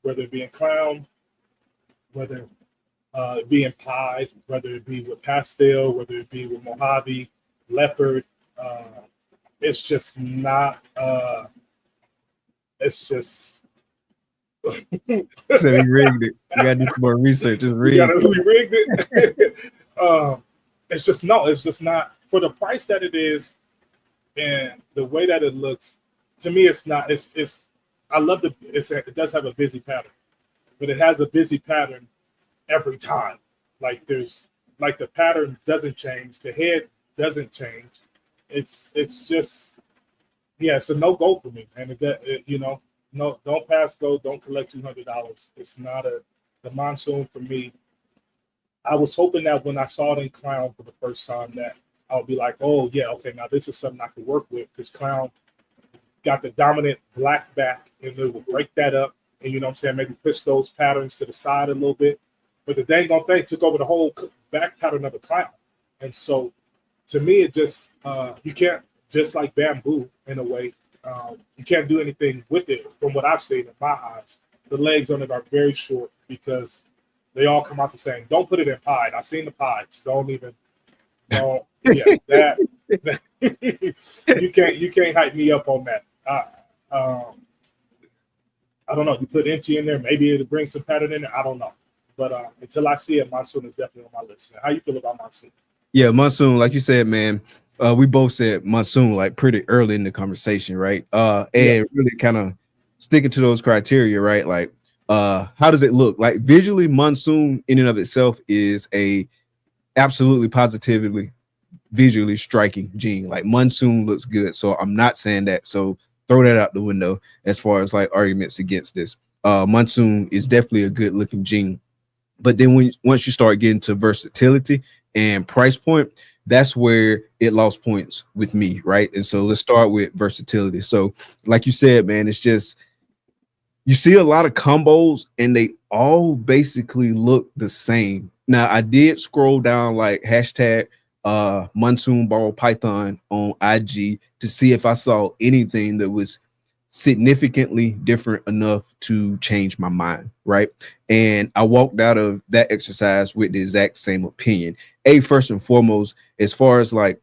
whether it be in clown, whether it be in pied, whether it be with pastel, whether it be with Mojave, leopard. It's just not. It's just. So we rigged it. You gotta do some more research. Just rigged we rigged it. It's just not for the price that it is, and the way that it looks. To me, it's not. It's. I love it does have a busy pattern, but it has a busy pattern every time. Like the pattern doesn't change, the head doesn't change, it's just, yeah, it's a no go for me, man. No, don't pass go, don't collect $200. It's not the Monsoon for me. I was hoping that when I saw it in Clown for the first time, that I would be like, oh yeah, okay, now this is something I could work with, because Clown got the dominant black back, and it will break that up, and you know what I'm saying, maybe push those patterns to the side a little bit. But the dang on thing took over the whole back pattern of the Clown, and so to me, it just you can't, just like bamboo in a way, you can't do anything with it from what I've seen in my eyes. The legs on it are very short because they all come out the same. Don't put it in pied. I've seen the pieds. Don't yeah, that you can't hype me up on that. I don't know. You put Inchy in there, maybe it'll bring some pattern in there. I don't know. But until I see it, Monsoon is definitely on my list, man. How you feel about Monsoon? Yeah, Monsoon, like you said, man. We both said Monsoon like pretty early in the conversation, right? And really kind of sticking to those criteria, right? Like, how does it look? Like visually, Monsoon in and of itself is a absolutely positively visually striking gene. Like Monsoon looks good, so I'm not saying that. So throw that out the window as far as like arguments against this. Monsoon is definitely a good looking gene, but then once you start getting to versatility and price point, that's where it lost points with me, right? And so let's start with versatility. So like you said, man, it's just, you see a lot of combos and they all basically look the same. Now I did scroll down like hashtag Monsoon Ball Python on IG to see if I saw anything that was significantly different enough to change my mind, right? And I walked out of that exercise with the exact same opinion. First and foremost, as far as like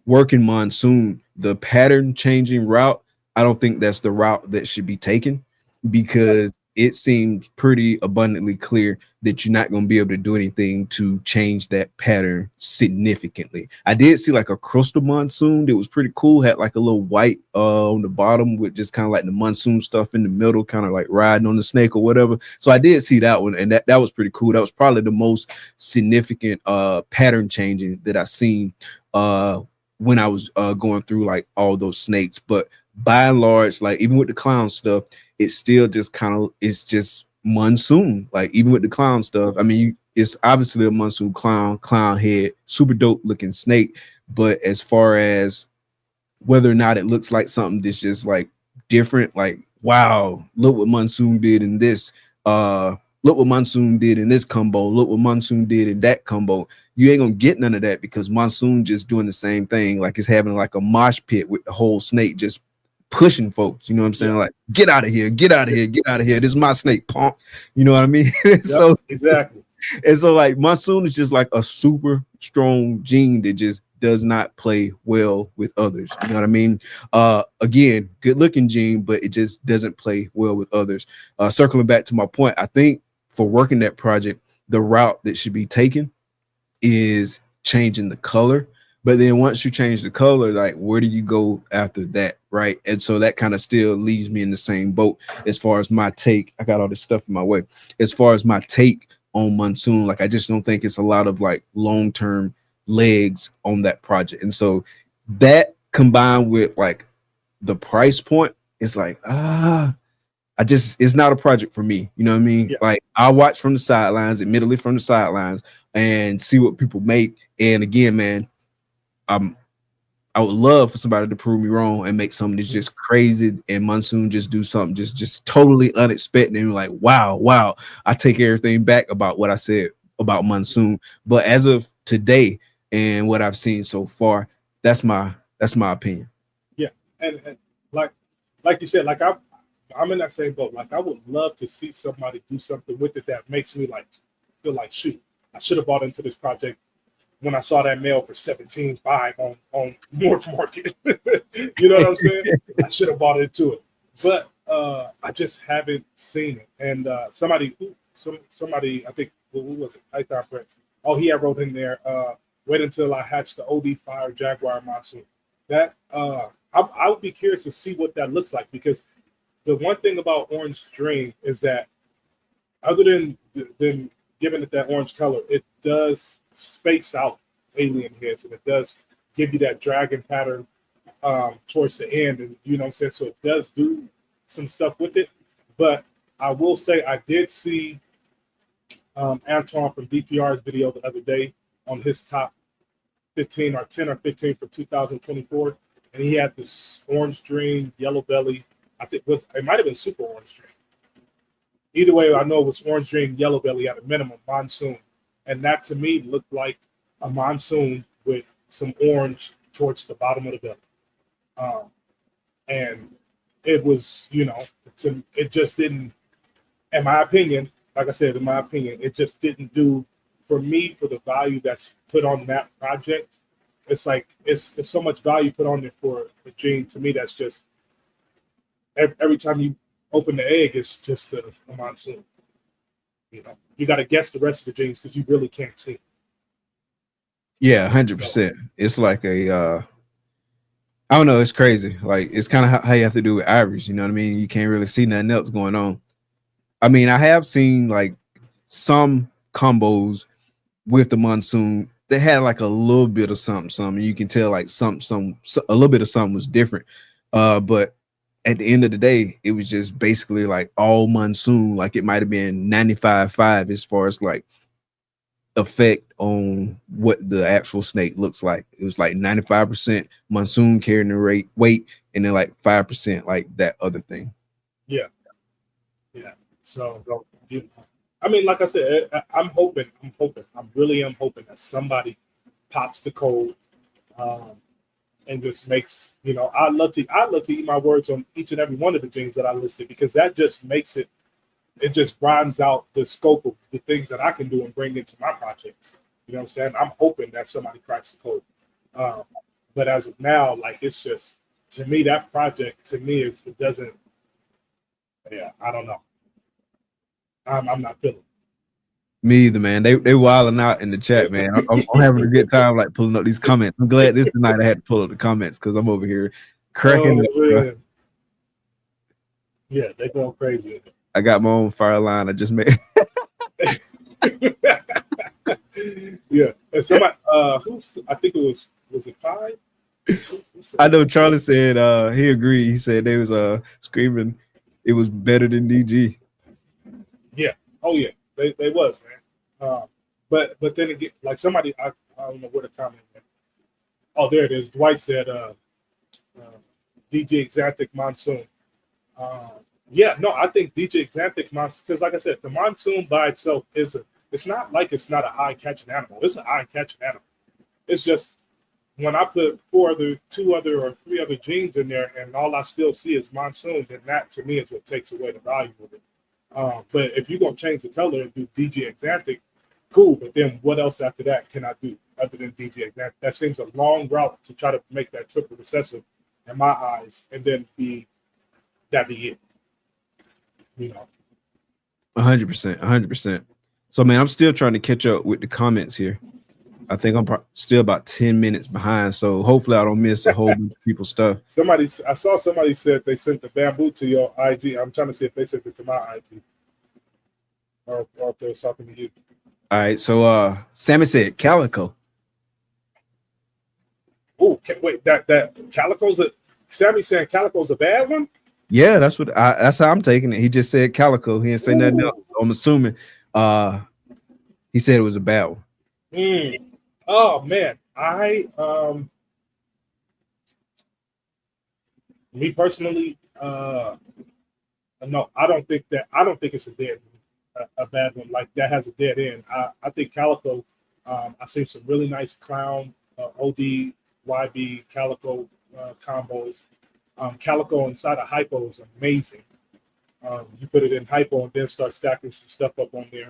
working Monsoon, the pattern changing route, I don't think that's the route that should be taken, because it seems pretty abundantly clear that you're not going to be able to do anything to change that pattern significantly. I did see like a crystal Monsoon that was pretty cool, had like a little white on the bottom with just kind of like the Monsoon stuff in the middle, kind of like riding on the snake or whatever. So I did see that one, and that was pretty cool. That was probably the most significant pattern changing that I seen when I was going through like all those snakes. But by and large, like even with the clown stuff, it's still just kind of, it's just Monsoon. Like even with the clown stuff, I mean, it's obviously a Monsoon clown head, super dope looking snake. But as far as whether or not it looks like something that's just like different, like, wow, look what Monsoon did in this, look what Monsoon did in this combo, look what Monsoon did in that combo. You ain't gonna get none of that, because Monsoon just doing the same thing. Like it's having like a mosh pit with the whole snake just pushing folks, you know what I'm saying? Like, get out of here, get out of here, get out of here. This is my snake, punk. You know what I mean? So exactly. And so like Monsoon is just like a super strong gene that just does not play well with others. You know what I mean? Again, good looking gene, but it just doesn't play well with others. Circling back to my point, I think for working that project, the route that should be taken is changing the color. But then once you change the color, like where do you go after that, right? And so that kind of still leaves me in the same boat as far as my take. I got all this stuff in my way. As far as my take on Monsoon, like I just don't think it's a lot of like long-term legs on that project. And so that combined with like the price point, it's like, it's not a project for me. You know what I mean? Yeah. Like I watch from the sidelines, admittedly from the sidelines, and see what people make. And again, man, I would love for somebody to prove me wrong and make something that's just crazy, and Monsoon just do something just totally unexpected, and like, wow, I take everything back about what I said about Monsoon. But as of today and what I've seen so far, that's my opinion. Yeah, and like you said, like I'm in that same boat. Like I would love to see somebody do something with it that makes me like feel like, shoot, I should have bought into this project when I saw that mail for $17.5 on Morph Market. You know what I'm saying? I should have bought into it, but I just haven't seen it. And somebody, I think, who was it? Python Morphs. Oh, he had wrote in there, wait until I hatch the OD Fire Jaguar Monsoon. That I would be curious to see what that looks like, because the one thing about Orange Dream is that other than giving it that orange color, it does space out alien heads, and it does give you that dragon pattern towards the end, and you know what I'm saying. So it does do some stuff with it, but I will say I did see Antoine from DPR's video the other day on his top 15 or 10 or 15 for 2024, and he had this orange dream, yellow belly. I think it might have been super orange dream. Either way, I know it was orange dream, yellow belly at a minimum, monsoon, and that to me looked like a monsoon with some orange towards the bottom of the belly. And it was, you know, it just didn't, in my opinion, like I said, in my opinion, it just didn't do for me for the value that's put on that project. It's like, it's so much value put on it for a gene to me that's just, every time you open the egg, it's just a monsoon. You know, you got to guess the rest of the genes because you really can't see. Yeah, 100%. It's like a, I don't know. It's crazy. Like, it's kind of how you have to do with ivories. You know what I mean? You can't really see nothing else going on. I mean, I have seen like some combos with the monsoon that had like a little bit of something. You can tell like a little bit of something was different. But at the end of the day, it was just basically like all monsoon. Like it might have been 95.5 as far as like effect on what the actual snake looks like. It was like 95% monsoon carrying the weight, and then like 5% like that other thing. Yeah. So I mean, like I said, I'm hoping, I really am hoping that somebody pops the code and just makes, you know, I'd love to eat my words on each and every one of the genes that I listed, because that just makes it just broadens out the scope of the things that I can do and bring into my projects. You know what I'm saying? I'm hoping that somebody cracks the code. But as of now, like, it's just, to me, that project, to me, it doesn't, yeah, I don't know. I'm not feeling it. Me either, man. They wilding out in the chat, man. I'm having a good time like pulling up these comments. I'm glad this night I had to pull up the comments because I'm over here cracking up, bro. Yeah, they're going crazy. I got my own fire line I just made. Yeah, and somebody, I think was it Pie? I know Charlie said he agreed. He said they was screaming it was better than DG. Yeah. Oh yeah, they was, man. But then again, like somebody, I don't know where the comment went. Oh, there it is. Dwight said DJ Exantic Monsoon. Yeah, no, I think DJ Exantic Monsoon, because like I said, the monsoon by itself it's not like it's not an eye-catching animal. It's an eye-catching animal. It's just when I put 2 other or 3 other genes in there and all I still see is monsoon, then that to me is what takes away the value of it. But if you're going to change the color and do DJ Exantic, cool. But then what else after that can I do other than DJ Exantic? That seems a long route to try to make that triple recessive in my eyes, and then that be it. You know, 100%. So, man, I'm still trying to catch up with the comments here. I think I'm still about 10 minutes behind, so hopefully I don't miss a whole bunch of people's stuff. I saw somebody said they sent the bamboo to your IG. I'm trying to see if they sent it to my IG or if they were talking to you. All right, so Sammy said Calico. Oh, wait, that Calico's Sammy saying Calico's a bad one? Yeah, that's how I'm taking it. He just said Calico. He didn't say nothing else. I'm assuming he said it was a bad one. Oh man, me personally, no, I don't think it's a bad one. Like that has a dead end. I think Calico. I've seen some really nice clown OD YB Calico combos. Calico inside of hypo is amazing. You put it in hypo and then start stacking some stuff up on there.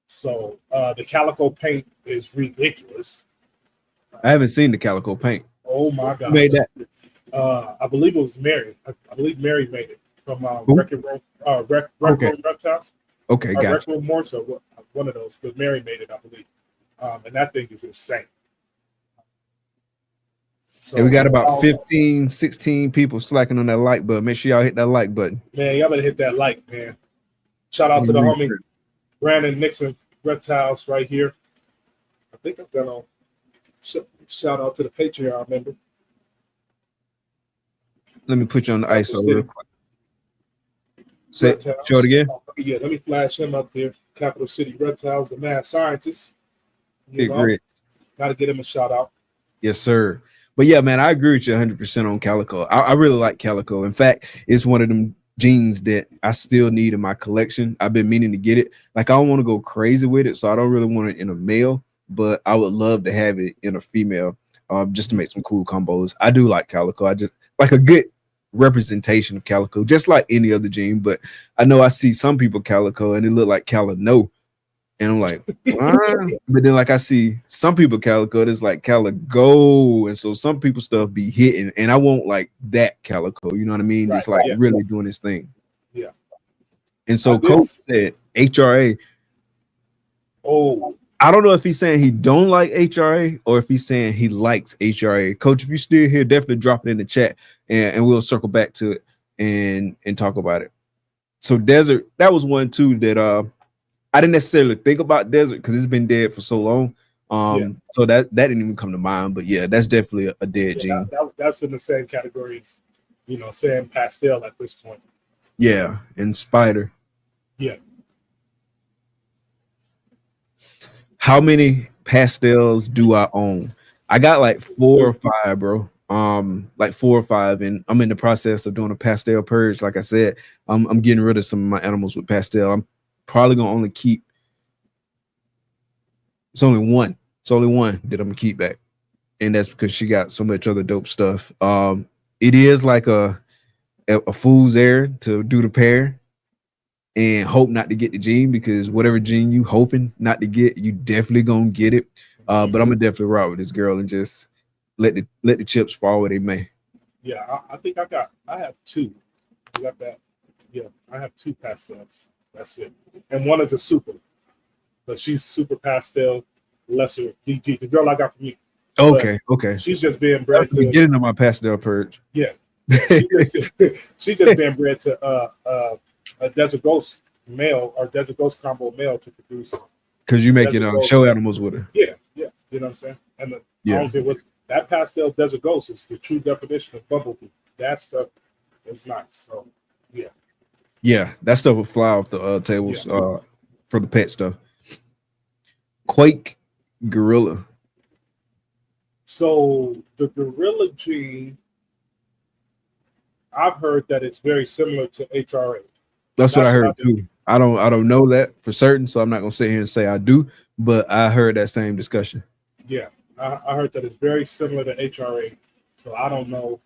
So the Calico paint is ridiculous. I haven't seen the Calico paint. Oh my god! Who made that? I believe it was Mary. I believe Mary made it from Rec Room Reptiles. Okay, gotcha. Rec Room Morphs, or one of those. But Mary made it, I believe. And that thing is insane. So, we got about 15, 16 people slacking on that like button. Make sure y'all hit that like button. Man, y'all better hit that like, man. Shout out to the homie Brandon Nixon Reptiles right here. I think I've done on Shout out to the Patreon member. Let me put you on the ISO real quick. Reptiles. Show it again. Yeah, let me flash him up there. Capital City Reptiles, the mad scientist. Big Red. Got to get him a shout out. Yes, sir. But yeah, man, I agree with you 100% on Calico. I really like Calico. In fact, it's one of them jeans that I still need in my collection. I've been meaning to get it. Like, I don't want to go crazy with it, so I don't really want it in a male, but I would love to have it in a female, just to make some cool combos. I do like Calico. I just like a good representation of Calico, just like any other jean. But I know I see some people Calico and it look like Calino. And I'm like, but then like I see some people Calico, it's like Calico, and so some people stuff be hitting, and I want like that Calico, you know what I mean? Right, it's like really doing his thing. Yeah. And so Coach said HRA. Oh, I don't know if he's saying he don't like HRA or if he's saying he likes HRA. Coach, if you're still here, definitely drop it in the chat, and we'll circle back to it and talk about it. So Desert, that was one too that I didn't necessarily think about Desert because it's been dead for so long. So that didn't even come to mind. But yeah, that's definitely a dead gene. That's in the same category as, you know, saying pastel at this point. Yeah, and Spider. Yeah. How many pastels do I own? I got like 4 or 5, bro. Like 4 or 5, and I'm in the process of doing a pastel purge. Like I said, I'm getting rid of some of my animals with pastel. I'm probably gonna only keep. It's only one that I'm gonna keep back, and that's because she got so much other dope stuff. It is like a fool's errand to do the pair and hope not to get the gene, because whatever gene you hoping not to get, you definitely gonna get it. But I'm gonna definitely ride with this girl and just let the chips fall where they may. Yeah, I think I have 2. You got that? Yeah, I have 2 pastels. That's it. And one is a super, but she's super pastel, lesser DG. The girl I got from you. Okay. She's just being bred to get into my pastel purge. Yeah, she's just being bred to a Desert Ghost male or Desert Ghost combo male to produce. Because you making show animals with her. Yeah. You know what I'm saying? And I don't care what that pastel Desert Ghost is the true definition of bumblebee. That stuff is nice. So yeah. Yeah, that stuff will fly off the tables for the pet stuff. Quake Gorilla. So the Gorilla gene, I've heard that it's very similar to HRA. That's what I heard too. I don't know that for certain, so I'm not gonna sit here and say I do, but I heard that same discussion. Yeah, I heard that it's very similar to HRA. So I don't know,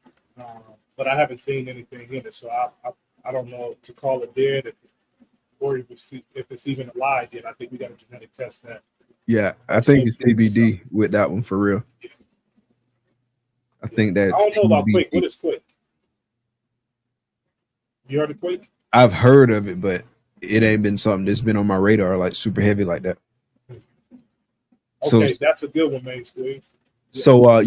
but I haven't seen anything in it. So I don't know to call it dead or if it's even alive yet. I think we got a genetic test that. Yeah, I think it's TBD with that one for real. Yeah. I think that's. I don't know about TBD. Quake. What is Quake? You heard of Quake? I've heard of it, but it ain't been something that's been on my radar like super heavy like that. Okay, so, that's a good one, man. Squeeze. Yeah. So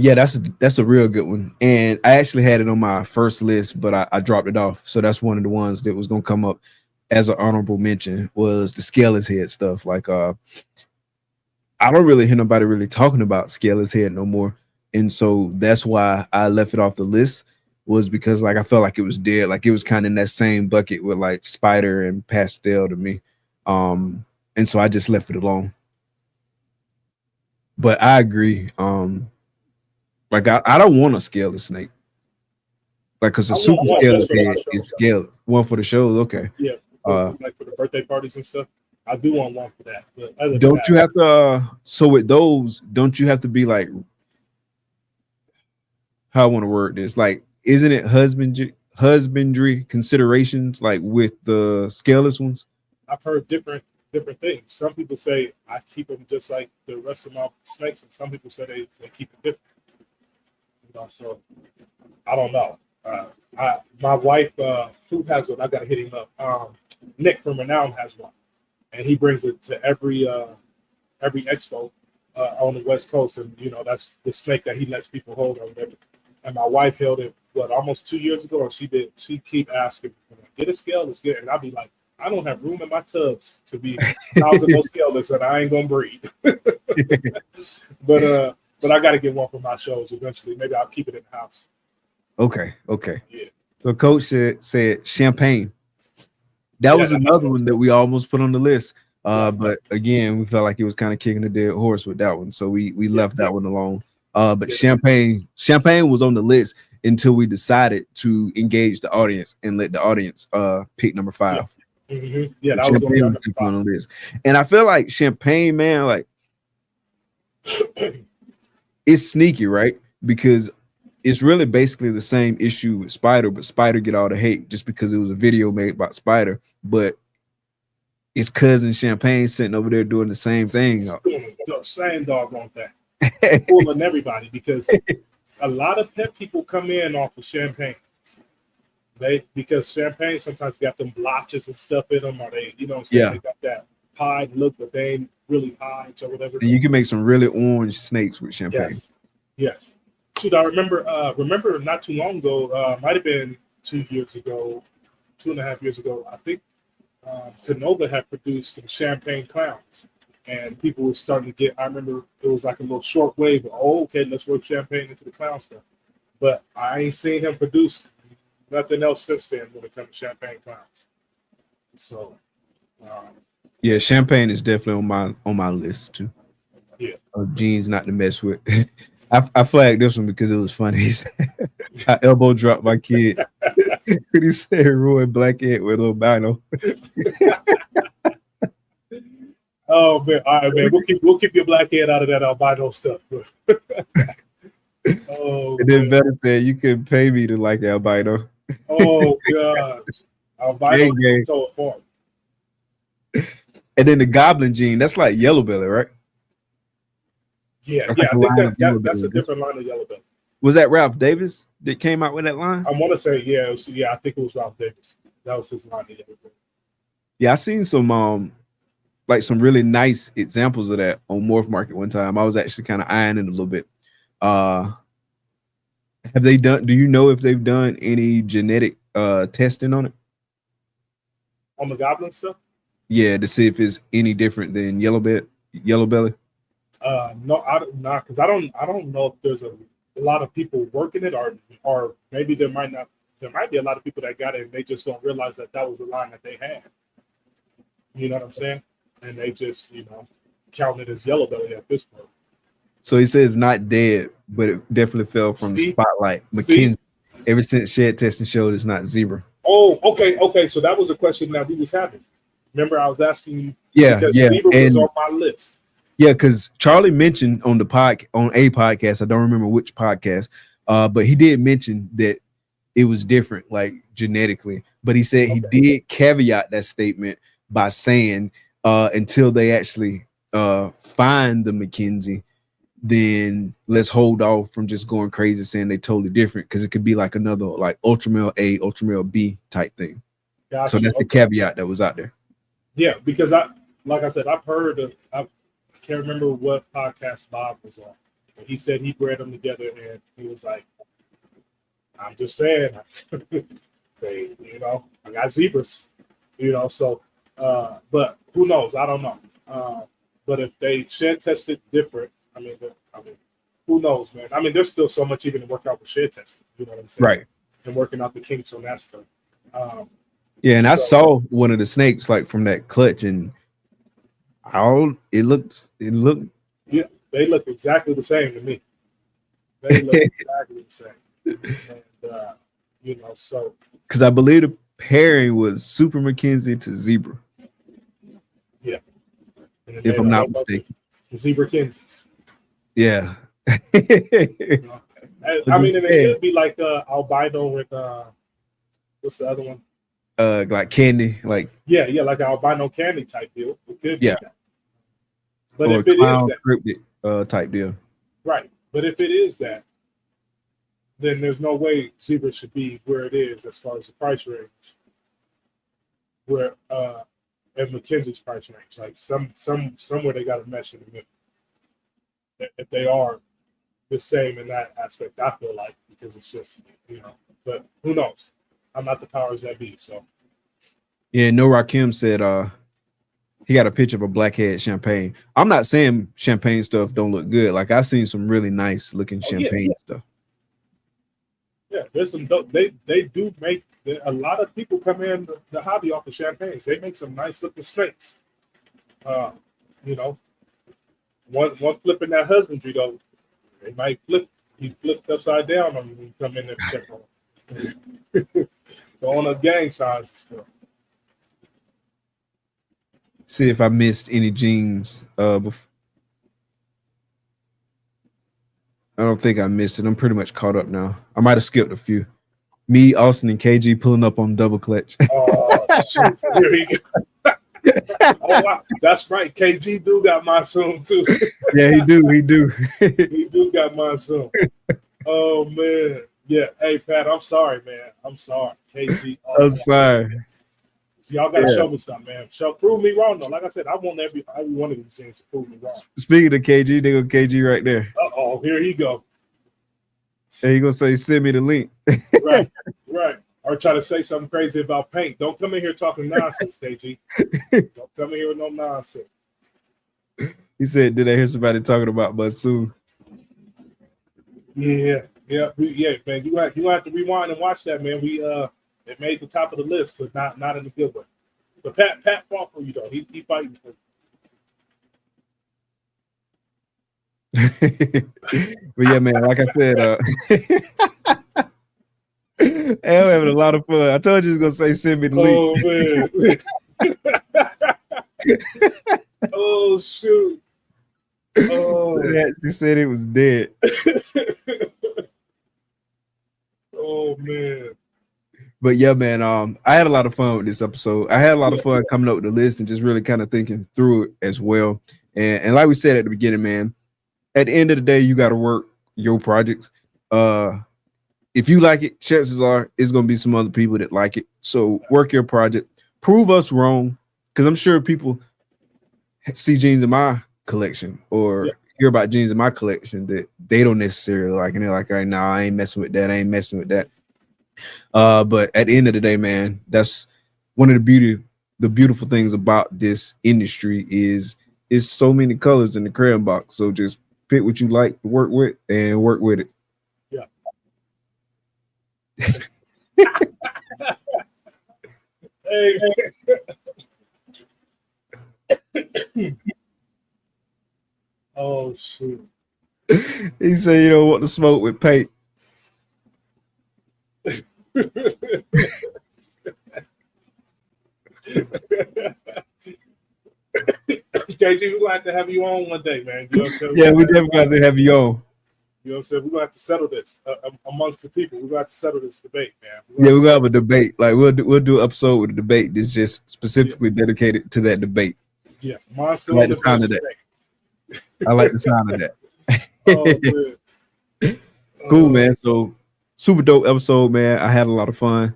that's a real good one, and I actually had it on my first list, but I dropped it off. So that's one of the ones that was gonna come up as an honorable mention, was the scaleless head stuff. Like I don't really hear nobody really talking about scaleless head no more, and so that's why I left it off the list, was because like I felt like it was dead, like it was kind of in that same bucket with like Spider and Pastel to me, and so I just left it alone. But I agree. Like I don't want a scaleless snake. Like, because a super scaleless head is scaled. One for the shows, okay. Yeah, like for the birthday parties and stuff. I do want one for that. But don't you have to? So with those, don't you have to be like? How I want to word this? Like, isn't it husbandry considerations like with the scaleless ones? I've heard different things. Some people say I keep them just like the rest of my snakes, and some people say they keep it different. You know, so I don't know. My wife, who has one? I gotta hit him up. Nick from Renown has one, and he brings it to every expo on the West Coast, and you know that's the snake that he lets people hold on there. And my wife held it almost 2 years ago, and she keep asking, get a scale, let's get it. And I'll be like, I don't have room in my tubs to be 1,000 no scaleless, and I ain't gonna breed. But But I got to get one for my shows eventually. Maybe I'll keep it in the house. Okay. Yeah. So Coach said champagne. That was another one that we almost put on the list. But again, we felt like it was kind of kicking a dead horse with that one. So we left that one alone. But champagne was on the list until we decided to engage the audience and let the audience pick number 5. Yeah, that was on the list. And I feel like champagne, man, like it's sneaky, right? Because it's really basically the same issue with Spider, but Spider get all the hate just because it was a video made by Spider. But his cousin Champagne sitting over there doing the same thing. The same doggone thing. Fooling everybody, because a lot of pet people come in off of champagne. Because champagne sometimes got them blotches and stuff in them, or they, you know what I'm saying? They got that pied look, but they ain't really pied or whatever. And you can make some really orange snakes with champagne. Yes. Shoot, I remember not too long ago, might have been 2 years ago, 2.5 years ago, I think Canova had produced some champagne clowns, and people were starting to get, I remember it was like a little short wave of, okay, let's work champagne into the clown stuff. But I ain't seen him produce nothing else since then when it comes to champagne clowns. So, yeah, champagne is definitely on my list too. Yeah, of genes not to mess with. I flagged this one because it was funny. I elbow dropped my kid. He said ruined blackhead with albino. Oh man, all right, man. We'll keep your blackhead out of that albino stuff. Oh, and then Better said you could pay me to like albino. Oh gosh, albino is so apart. And then the goblin gene, that's like yellow belly, right? Yeah, that's yeah. like I think that's a different line of yellow belly. Was that Ralph Davis that came out with that line? I want to say I think it was Ralph Davis. That was his line of yellow belly. Yeah, I seen some like some really nice examples of that on Morph Market one time. I was actually kind of eyeing it a little bit. Have they done? Do you know if they've done any genetic testing on it? On the goblin stuff? Yeah, to see if it's any different than yellow belly. No, not because I don't know if there's a lot of people working it, or maybe there might be a lot of people that got it and they just don't realize that was the line that they had. You know what I'm saying? And they just count it as yellow belly at this point. So he says not dead, but it definitely fell from the spotlight. McKinsey, ever since shed testing showed it's not zebra. Oh, okay. So that was a question that we was having. Remember, I was asking you. Yeah. Zebra was on my list. Yeah, because Charlie mentioned on a podcast, I don't remember which podcast, but he did mention that it was different, like genetically. But he said he did caveat that statement by saying until they actually find the McKinsey, then let's hold off from just going crazy saying they're totally different, because it could be like another like ultramale A, ultramale B type thing. Gotcha. So that's the caveat that was out there. Yeah, because like I said, I've heard of, I can't remember what podcast Bob was on. But he said he bred them together, and he was like, I'm just saying, I got zebras, so, but who knows? I don't know. But if they shed tested different, I mean, who knows, man? I mean, there's still so much even to work out with shed testing, you know what I'm saying? Right. And working out the kinks on that stuff. Yeah, and I saw one of the snakes like from that clutch, and it looked. Yeah, they look exactly the same to me. They look exactly the same. And, so. Because I believe the pairing was Super McKinsey to Zebra. Yeah. If I'm not mistaken. The Zebra Kinseys. Yeah. I mean, it could be like albino with what's the other one? Like candy, like yeah, like an albino candy type deal. It could be that. But or if it is that scripted type deal, right? But if it is that, then there's no way zebra should be where it is as far as the price range. Where and McKinsey's price range, like somewhere they got to mesh in the middle. If they are the same in that aspect, I feel like, because it's just but who knows? I'm not the powers that be, so. Yeah, No Rakim said he got a picture of a blackhead champagne. I'm not saying champagne stuff don't look good. Like I've seen some really nice looking champagne stuff. Yeah, there's some dope. They do make a lot of people come in the hobby off of champagnes. They make some nice looking snakes. You know, one flipping that husbandry though, they might flip. He flipped upside down on you when you come in there to check on him. Going up gang signs and stuff. See if I missed any genes. Before. I don't think I missed it. I'm pretty much caught up now. I might have skipped a few. Me, Austin, and KG pulling up on double clutch. Oh, shoot. Here he go. Oh, wow. That's right. KG do got Monsoon too. Yeah, he do. He do got Monsoon. Oh man. Yeah. Hey Pat, I'm sorry, man. I'm sorry. KG. Oh, I'm sorry. Y'all gotta show me something, man. Prove me wrong though. Like I said, I want every one of these things to prove me wrong. Speaking of KG, they go KG right there. Oh, here he go. And he gonna say, send me the link. Right. Or try to say something crazy about paint. Don't come in here talking nonsense, KG. Don't come in here with no nonsense. He said, did I hear somebody talking about Monsoon? Yeah, man. You have to rewind and watch that, man. It made the top of the list, but not in the good way. But Pat fought for you though. He fighting for you. But yeah, man, like I said, I'm having a lot of fun. I told you he was gonna say send me the link. Oh man. Oh shoot. Oh, you said it was dead. Oh man. But yeah, man, I had a lot of fun with this episode. I had a lot of fun coming up with the list and just really kind of thinking through it as well. And like we said at the beginning, man, at the end of the day, you got to work your projects. If you like it, chances are it's going to be some other people that like it. So work your project, prove us wrong, because I'm sure people see jeans in my collection or hear about jeans in my collection that they don't necessarily like, and they're like, all right, nah, I ain't messing with that. I ain't messing with that. But at the end of the day, man, that's one of the beautiful things about this industry is so many colors in the crayon box. So just pick what you like to work with and work with it. Yeah. Hey, man. Oh shoot. He said you don't want to smoke with paint. KG, we're gonna have to have you on one day, man. You know what I'm yeah, we definitely got to have you on. You know what I'm saying? We're gonna have to settle this amongst the people. We're gonna have to settle this debate, man. We're gonna have a debate. Like we'll do an episode with a debate that's just specifically dedicated to that debate. Yeah, Monsoon. I like the sound of that. I like the sound of that. Oh, cool, man. So super dope episode, man. I had a lot of fun.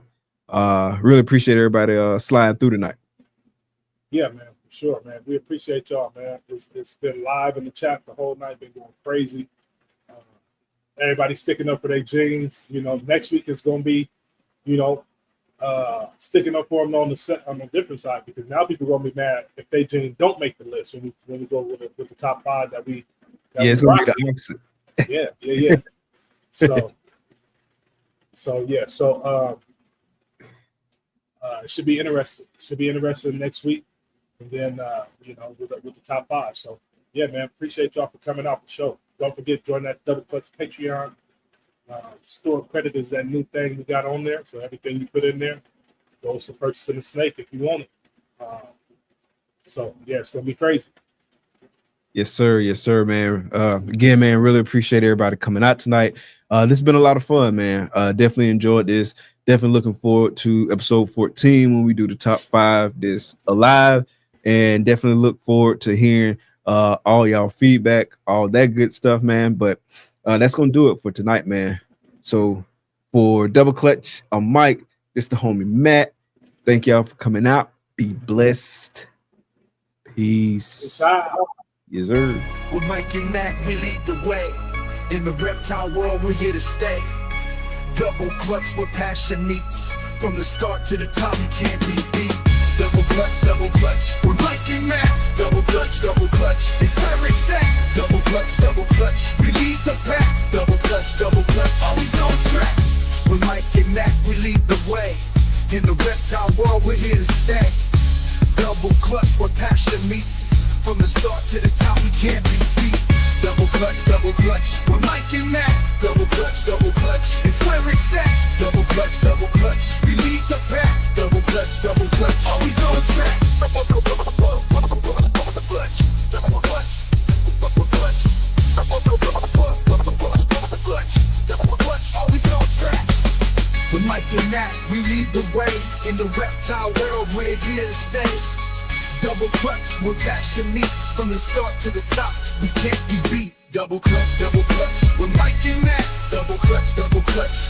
Really appreciate everybody sliding through tonight. Yeah, man, for sure, man. We appreciate y'all, man. It's been live in the chat the whole night, been going crazy. Everybody sticking up for their jeans. You know, next week is gonna be, you know, sticking up for them on the different side, because now people are gonna be mad if they jeans don't make the list when we go with the top 5 that we. It's gonna be the opposite. Yeah. So it should be interesting. Should be interesting next week, and then you know, with the top 5. So yeah, man, appreciate y'all for coming out the show. Don't forget, join that Double Clutch Patreon. Store credit is that new thing we got on there. So everything you put in there goes to purchasing a snake if you want it. So yeah, it's gonna be crazy. Yes, sir, man. Again, man, really appreciate everybody coming out tonight. This has been a lot of fun, man. Definitely enjoyed this. Definitely looking forward to episode 14 when we do the top 5 this alive, and definitely look forward to hearing all y'all feedback, all that good stuff, man. But that's gonna do it for tonight, man. So for Double Clutch, I'm Mike. This the homie Matt. Thank y'all for coming out. Be blessed. Peace. Yes, sir. With Mike and Mac, we lead the way. In the reptile world, we're here to stay. Double clutch where passion meets. From the start to the top, you can't be beat. Double clutch. We're Mike and Matt. Double clutch. It's where it's at. Double clutch. We lead the pack. Double clutch. Always on track. We're Mike and Matt. We lead the way. In the reptile world, we're here to stay. Double clutch, where passion meets. From the start to the top, we can't be beat. Double clutch. We're Mike and Matt. Double clutch. It's where it's at. Double clutch. We lead the pack. Double clutch. Always on track. Always on track. With Mike and Matt, we lead the way. In the reptile world, we're here to stay. Double clutch, where passion meets. From the start to the top, we can't be beat. Double clutch. With Mike and Matt. Double clutch.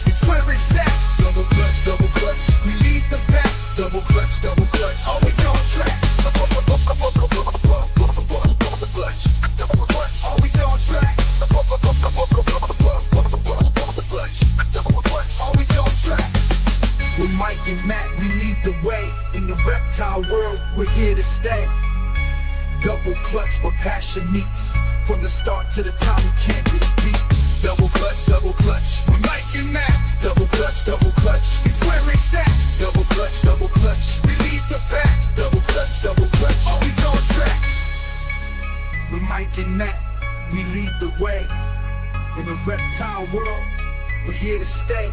It's where it's at. Double clutch. We lead the pack. Double clutch. Always on track. Always on track. Always on track. With Mike and Matt, we lead the way. In the reptile world, we're here to stay. Double clutch, where passion meets. From the start to the top, we can't be beat. Double clutch. With Mike and Matt. Double clutch. It's where it's at. Double clutch. We lead the pack. Double clutch. Always on track. With Mike and Matt, we lead the way. In the reptile world, we're here to stay.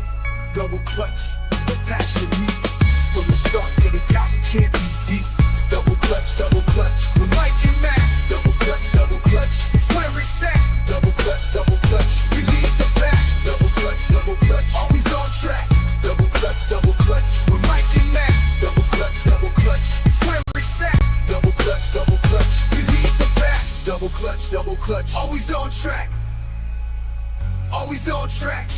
Double clutch, where passion meets. From the start to the top, we can't be deep. Double clutch. With Mike and Matt. Double clutch. It's where it's at. Double clutch. We lead the pack. Double clutch. Always on track. Double clutch. With Mike and Matt. Double clutch. It's where it's at. Double clutch. We lead the pack. Double clutch. Always on track. Always on track.